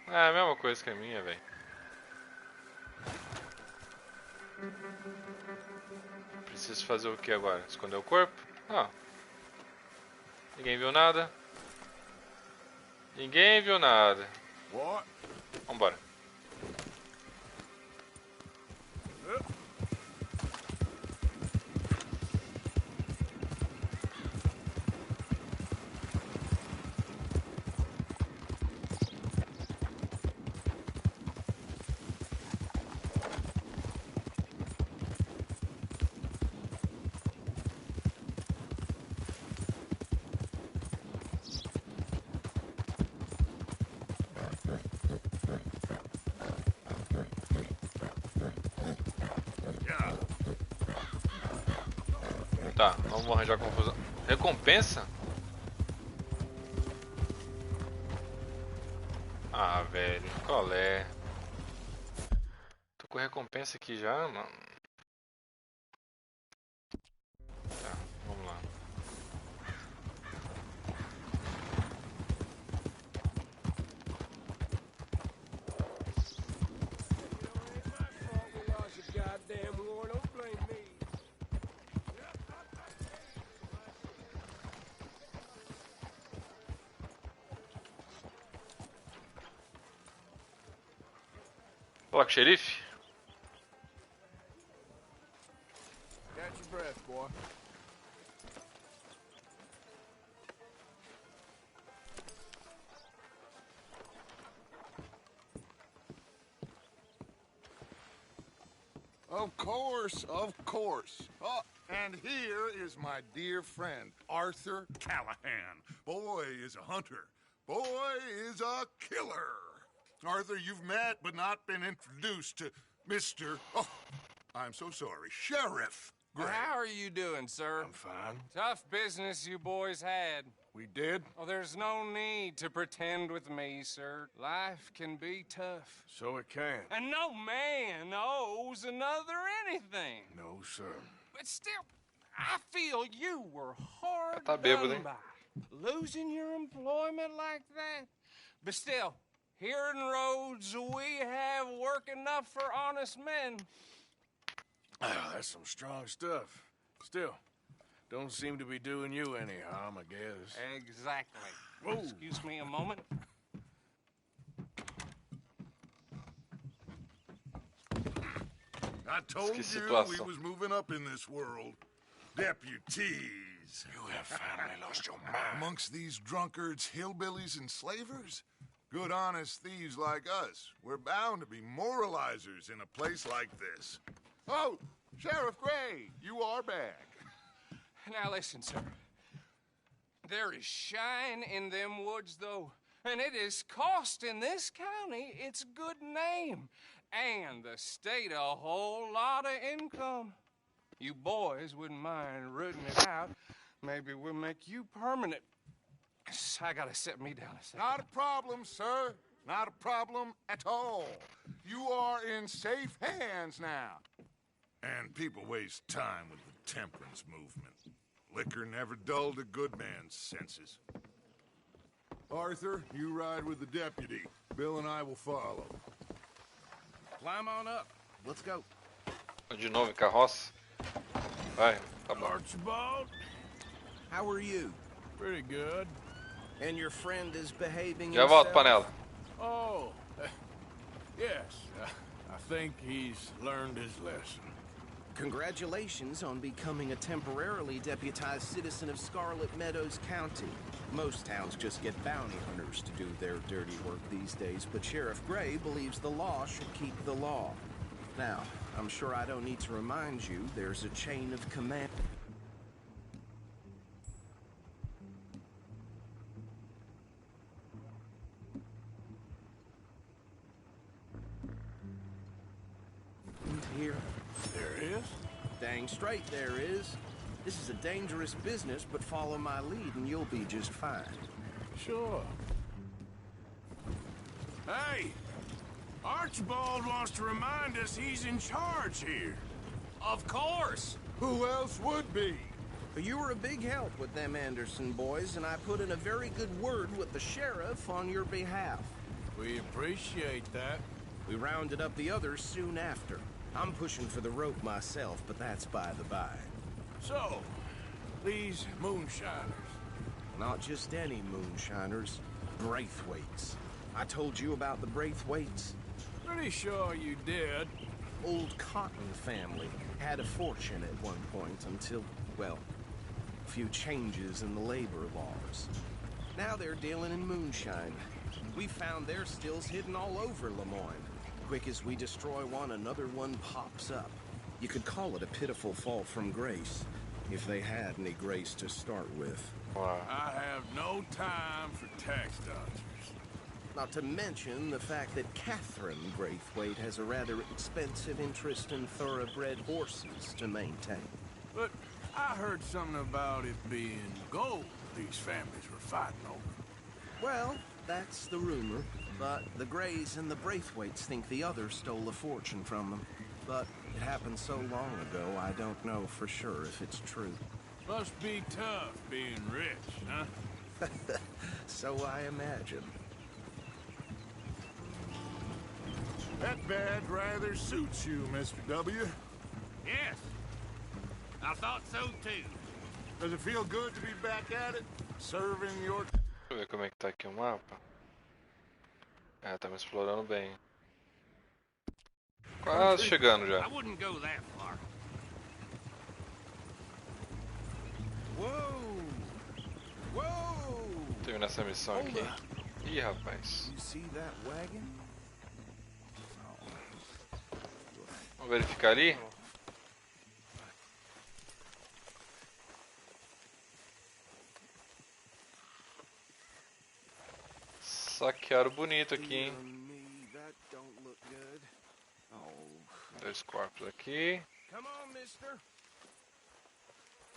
É a mesma coisa que a minha, velho. Preciso fazer o que agora? Esconder o corpo? Ah. Ninguém viu nada. Ninguém viu nada. What? Vambora. Tá, vamos arranjar confusão. Recompensa? Ah, velho, qual é? Tô com recompensa aqui já, mano. Tá, vamos lá. Fala com o xerife? Catch your breath, boy. Of course, of course. Oh, and here is my dear friend, Arthur Callahan. Boy is a hunter. Boy is a killer. Arthur, you've met but not been introduced to Mr. Oh, I'm so sorry, Sheriff Gray. How are you doing, sir? I'm fine. Tough business you boys had. We did? Oh, there's no need to pretend with me, sir. Life can be tough. So it can. And no man owes another anything. No, sir. But still, I feel you were hard Tá bêbado, done hein? by. Losing your employment like that. But still, here in Rhodes, we have work enough for honest men. Ah, that's some strong stuff. Still, don't seem to be doing you any harm, I guess. Exactly. Whoa. Excuse me a moment. I told Que you situação. we was moving up in this world. Deputies. You have finally lost your mind. Amongst these drunkards, hillbillies, and slavers? Good, honest thieves like us. We're bound to be moralizers in a place like this. Oh, Sheriff Gray, you are back. Now listen, sir. There is shine in them woods, though, and it is costing this county its good name and the state a whole lot of income. You boys wouldn't mind rooting it out. Maybe we'll make you permanent. I gotta sit me down a second. Not a problem, sir. Not a problem at all. You are in safe hands now. And people waste time with the temperance movement. Liquor never dulled a good man's senses. Arthur, you ride with the deputy. Bill and I will follow. Climb on up. Let's go. De novo em carroça. Vai, tá bom. Archibald, how are you? Pretty good. And your friend is behaving Já volto, himself? panela. Oh, yes. I think he's learned his lesson. Congratulations on becoming a temporarily deputized citizen of Scarlet Meadows County. Most towns just get bounty hunters to do their dirty work these days, but Sheriff Gray believes the law should keep the law. Now, I'm sure I don't need to remind you, there's a chain of command. Here. There is? Dang straight there is. This is a dangerous business, but follow my lead and you'll be just fine. Sure. Hey! Archibald wants to remind us he's in charge here. Of course. Who else would be? But you were a big help with them Anderson boys, and I put in a very good word with the sheriff on your behalf. We appreciate that. We rounded up the others soon after. I'm pushing for the rope myself, but that's by the by. So, these moonshiners. Not just any moonshiners, Braithwaites. I told you about the Braithwaites? Pretty sure you did. Old Cotton family had a fortune at one point until, well, a few changes in the labor laws. Now they're dealing in moonshine. We found their stills hidden all over Lemoyne. Quick as we destroy one, another one pops up. You could call it a pitiful fall from grace, if they had any grace to start with. Wow. I have no time for tax dodgers. Not to mention the fact that Catherine Braithwaite has a rather expensive interest in thoroughbred horses to maintain. But I heard something about it being gold these families were fighting over. Well, That's the rumor, but the Greys and the Braithwaites think the others stole a fortune from them. But it happened so long ago, I don't know for sure if it's true. Must be tough being rich, huh? So I imagine. That badge rather suits you, Mr. W. Yes. I thought so too. Does it feel good to be back at it? Serving your... Deixa eu ver como é que tá aqui o mapa. É, tá me explorando bem. Quase chegando já. I wouldn't go that far. Whoa! Whoa! Terminar essa missão aqui. Ih, rapaz. You see that wagon? Vamos verificar ali? Saquearam bonito aqui, hein? Dois corpos aqui. Come on, mister.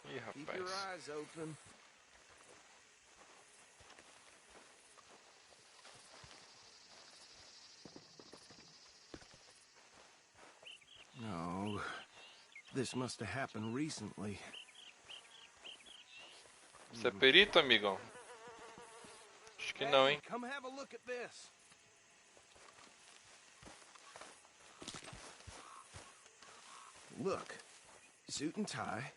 Ih, Keep your rapaz. eyes open. No. This must have happened recently. Você é perito, amigão? Acho que não, hein? Come have a look at this. Look. Suit and tie.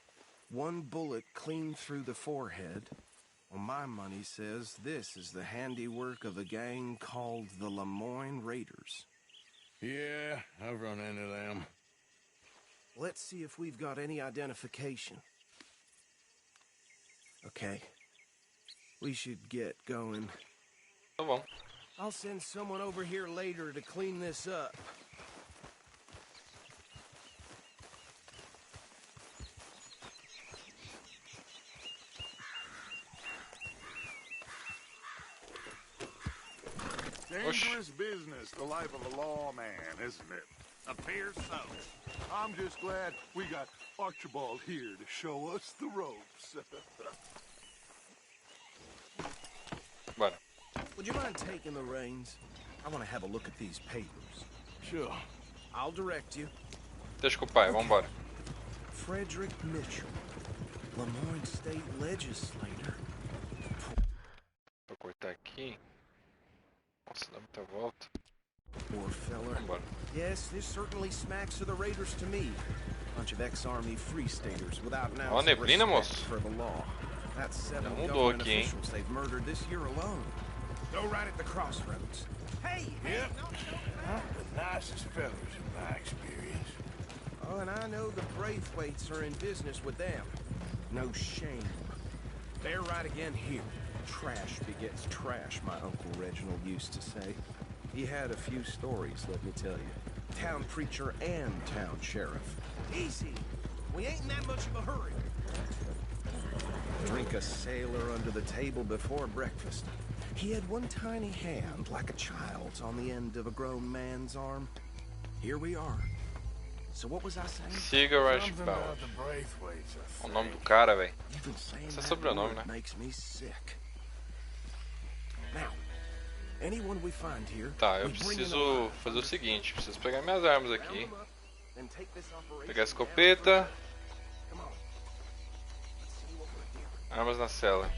One bullet clean through the forehead. Well, my money says this is the handiwork of a gang called the Lemoyne Raiders. Yeah, I've run into them. Let's see if we've got any identification. Okay. We should get going. Tá bom. I'll send someone over here later to clean this up. Dangerous business, the life of a lawman, isn't it? Appears so. I'm just glad we got Archibald here to show us the ropes. Bora. Would you mind taking the reins? I want to have a look at these papers. Sure. I'll direct you. Deixa com o pai, vambora. Frederick Mitchell, Lemoyne State Legislator. Vou cortar aqui. Nossa, dá muita volta. Poor fella. Vambora. Yes, this certainly smacks of the Raiders to me. Bunch of ex-army free staters without an Ó, ounce of neblina, respect moço. for the law. That's 7 Já mudou government aqui, hein? officials they've murdered this year alone. Go right at the crossroads. Hey! Yep. The nicest fellas in my experience. Oh, and I know the Braithwaites are in business with them. No shame. They're right again here. Trash begets trash, my Uncle Reginald used to say. He had a few stories, let me tell you. Town preacher and town sheriff. Easy. We ain't in that much of a hurry. Drink a sailor under the table before breakfast. He had one tiny hand, like a child's, on the end of a grown man's arm. Here we are. So what was I saying? Siga Rushbound. O nome do cara, velho. Esse é sobrenome, né? Makes me sick. Now, anyone we find here, Tá, eu preciso fazer o seguinte. Preciso pegar minhas armas aqui. Pegar a escopeta. Armas na cela.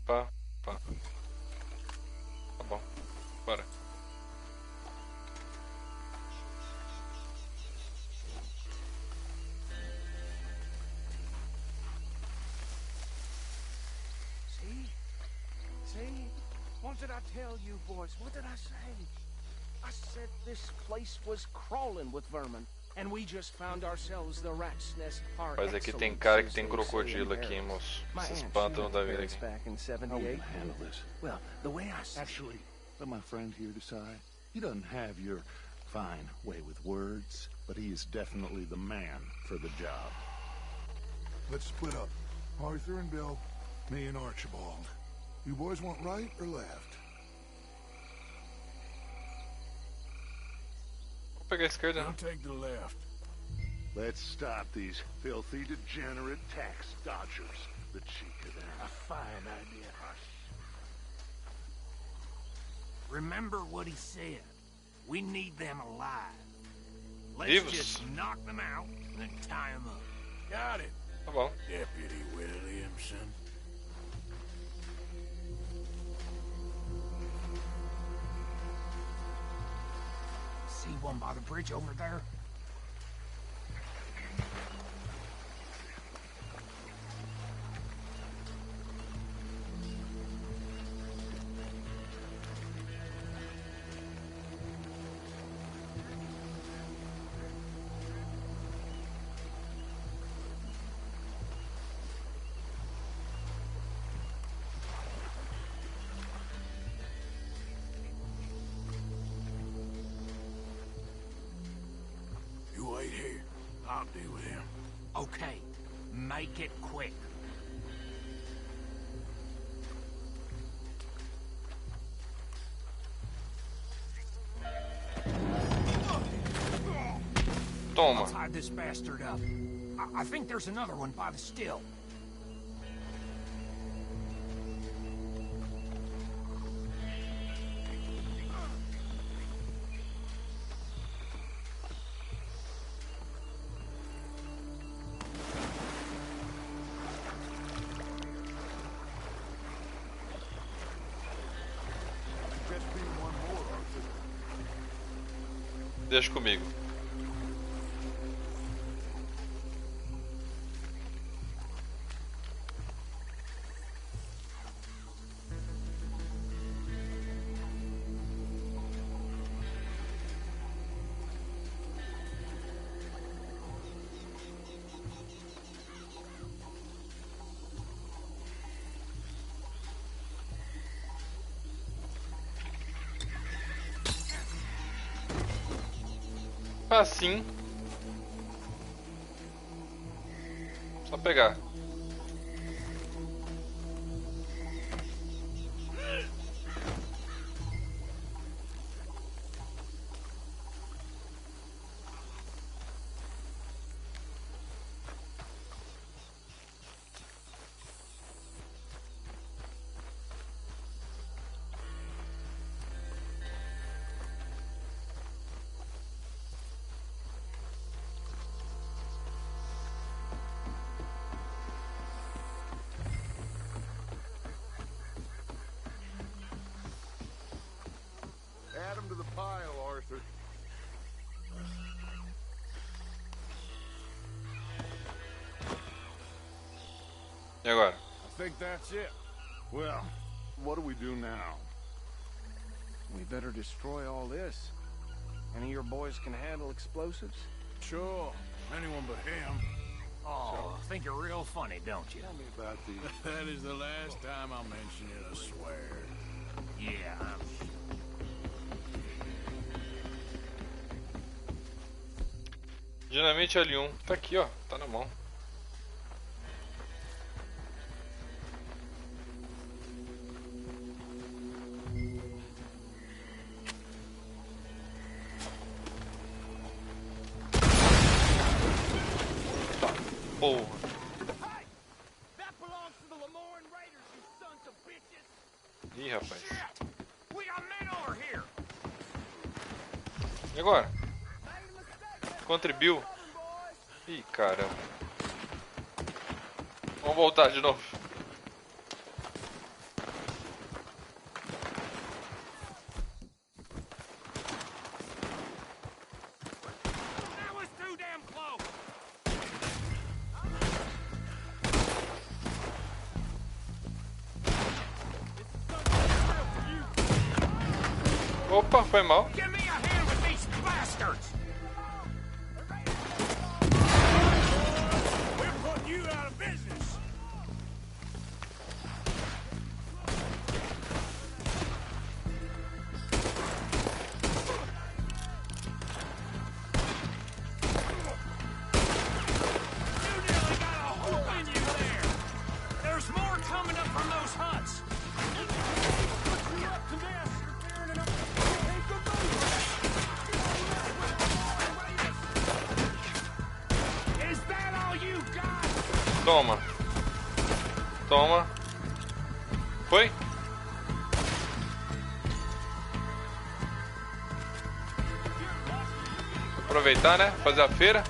Pá. Tá bom, bora. See? What did I tell you, boys? What did I say? I said this place was crawling with vermin. And we just found ourselves the rat's nest par Mas aqui tem cara que tem crocodilo aqui, hein, moço. Se espantam da vida aqui. Back in 78. How will you handle this? Well, the way I see Actually, let my friend here decide. He doesn't have your fine way with words, but he is definitely the man for the job. Let's split up. Arthur and Bill, me and Archibald. You boys want right or left? Vou pegar a esquerda. I'll take the left. Let's stop these filthy, degenerate tax dodgers. The cheek of them. A fine idea. Remember what he said. We need them alive. Let's just knock them out and then tie them up. Got it. Tá bom. Deputy Williamson. See one by the bridge over there? Wait here. I'll deal with him. Okay. Make it quick. Toma. I'll tie this bastard up. I think there's another one by the still. Deixa comigo. Assim. Só pegar. Add him to the pile, Arthur. E agora? I think that's it. Well, what do we do now? We better destroy all this. Any of your boys can handle explosives? Sure. Anyone but him. Oh, think you're real funny, don't you? Tell me about the... That is the last time I'll mention it, I swear. Yeah, I'm sure. Dinamite L1. Tá aqui, ó. Tá na mão. Tá, porra. Ih, rapaz. E agora? Contribuiu. Ih, caramba. Vamos voltar de novo. Opa, foi mal. Toma. Toma. Foi? Aproveitar, né? Fazer a feira.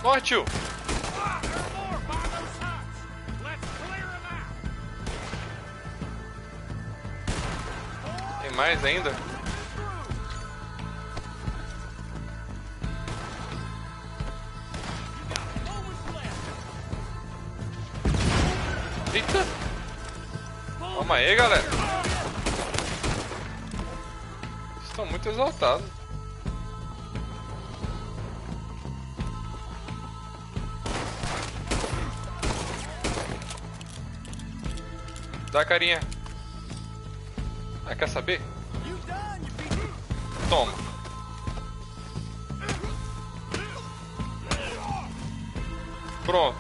Morre, tio. Tem mais ainda? Eita! Calma aí, galera. Estão muito exaltados. Dá, carinha. Ah, quer saber? Toma. Pronto.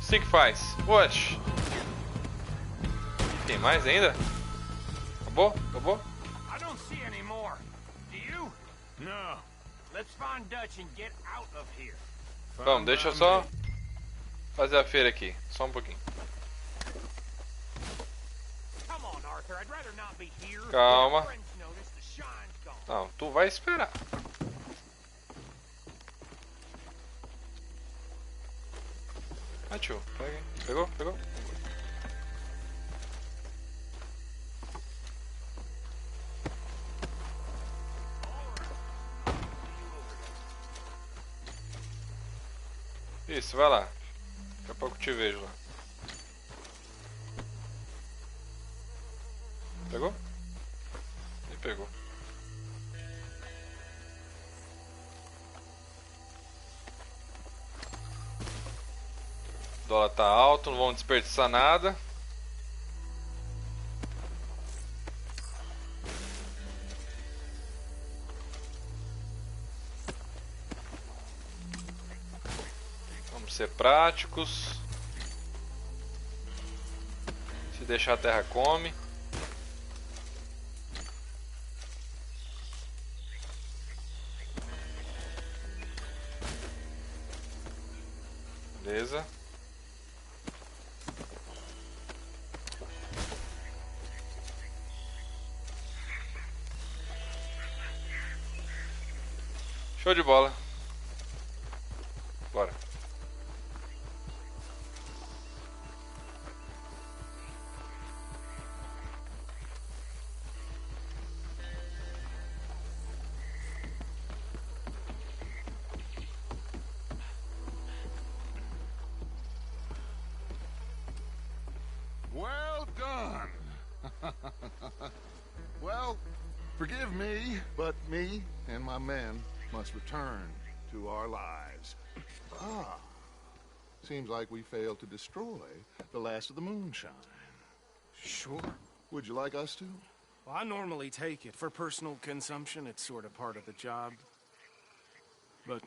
Assim que faz. Oxe. Tem mais ainda? Acabou? Acabou? I don't see any more. Do you? No. Let's find Dutch and get out of here. Vamos, deixa eu só fazer a feira aqui. Só um pouquinho. Calma. Não, tu vai esperar. Ah, tio, pega aí. Pegou? Pegou? Isso, vai lá. Daqui a pouco eu te vejo lá. Pegou? E pegou. O dólar tá alto, não vamos desperdiçar nada. Vamos ser práticos. Se deixar a terra come. Beleza. Show de bola. Bora. Well done. Well, forgive me, but me and my men must return to our lives. Ah, seems like we failed to destroy the last of the moonshine. Sure. Would you like us to? Well, I normally take it. For personal consumption, it's sort of part of the job. But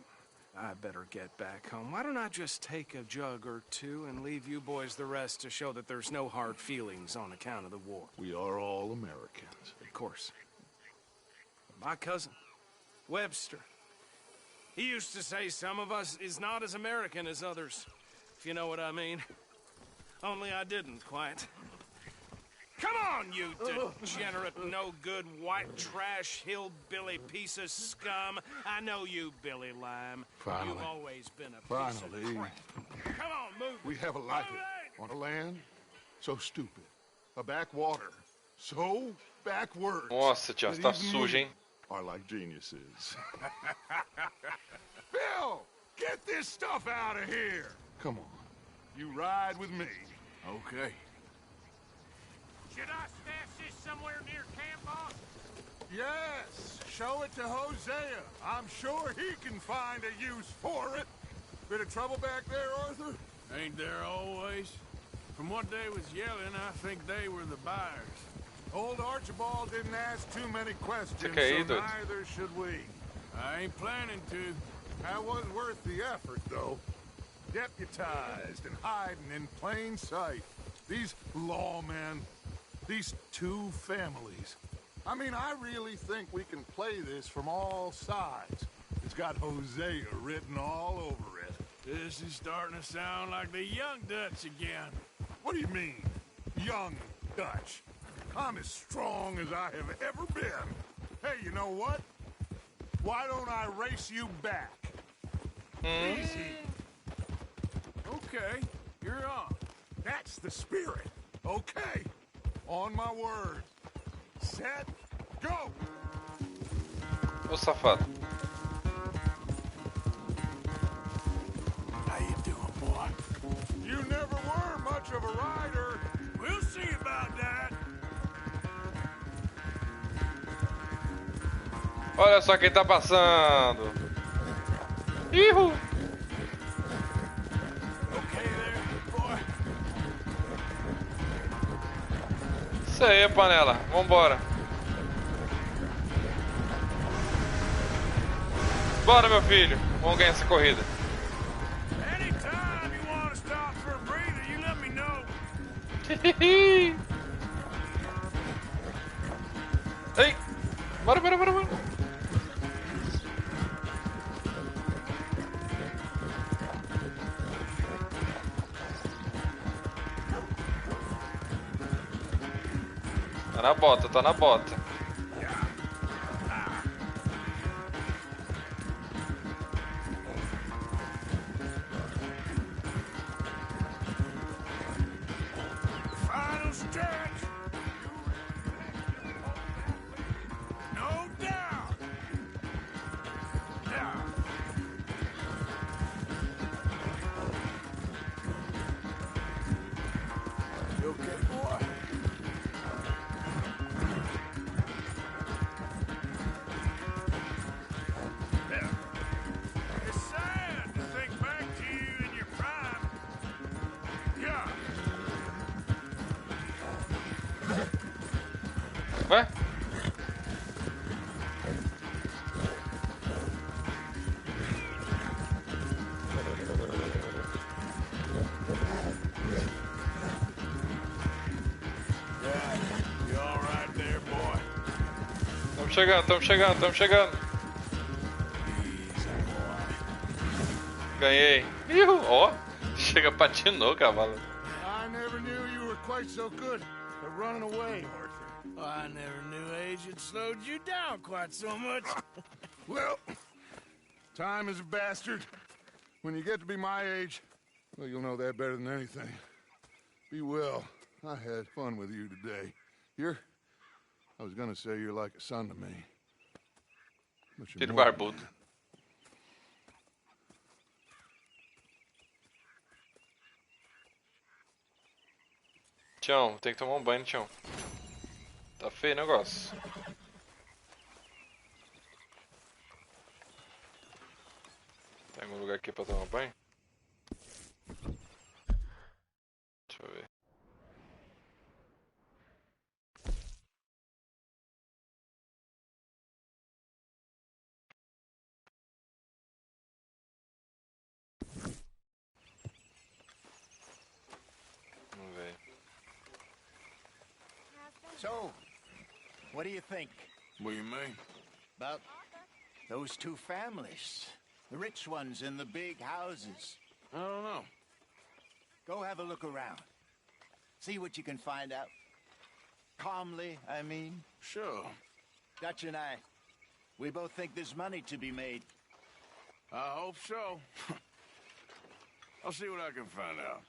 I better get back home. Why don't I just take a jug or two and leave you boys the rest to show that there's no hard feelings on account of the war? We are all Americans. Of course. But my cousin, Webster, he used to say some of us is not as American as others, if you know what I mean. Only I didn't quite. Come on, you degenerate, no-good, white trash, hillbilly piece of scum. I know you, Billy Lime. Finally. You've always been a piece of crap. Come on, move it. We have a life on a land so stupid. A backwater so backwards. Nossa, tia, você tá sujo, hein? Are like geniuses. Bill, get this stuff out of here. Come on. You ride with me. Okay. Should I stash this somewhere near camp, boss? Yes, show it to Hosea. I'm sure he can find a use for it. Bit of trouble back there, Arthur? Ain't there always? From what they was yelling, I think they were the buyers. Old Archibald didn't ask too many questions, Okay, so neither should we. I ain't planning to. That was worth the effort, though. Deputized and hiding in plain sight. These lawmen, these two families, I mean, I really think we can play this from all sides. It's got Hosea written all over it. This is starting to sound like the young Dutch again. What do you mean, young Dutch? I'm as strong as I have ever been. Hey, you know what? Why don't I race you back? Easy. Okay, you're on. That's the spirit. Okay. On my word. Set, go! Ô safado. How you doing, boy? You never were much of a rider. We'll see about that. Olha só quem tá passando. Ihu! Okay there, boy. Isso aí, panela. Vambora. Bora, meu filho. Vamos ganhar essa corrida. Anytime you want to stop for a breather, you let me know. Ei! Bora, bora, bora, bora. Tá na bota, tá na bota. Final stretch. No doubt. Down. You okay, boy? It's sad to think back to you in your prime. Yeah. Ué? You all right there, boy? Tamo chegando, tamo chegando, tamo chegando. Ganhei. Ihu! Ó, chega, patinou, cavalo. I never knew you were quite so good at running away, Arthur. I never knew age had slowed you down quite so much. Well, time is a bastard. When you get to be my age, well, you'll know that better than anything. Be well. I had fun with you today. I was gonna say you're like a son to me. But you're Filho more than barbudo. that. Tião, tem que tomar um banho, Tião. Tá feio o negócio. Tem algum lugar aqui pra tomar banho? Deixa eu ver. Vamos ver. So, what do you think? What do you mean? About those two families? The rich ones in the big houses. I don't know. Go have a look around. See what you can find out. Calmly, I mean. Sure. Dutch and I, we both think there's money to be made. I hope so. I'll see what I can find out.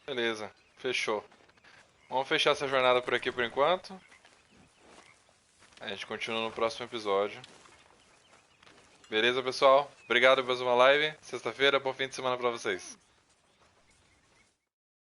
Beleza, fechou. Vamos fechar essa jornada por aqui por enquanto. A gente continua no próximo episódio. Beleza, pessoal? Obrigado por mais uma live. Sexta-feira, bom fim de semana pra vocês.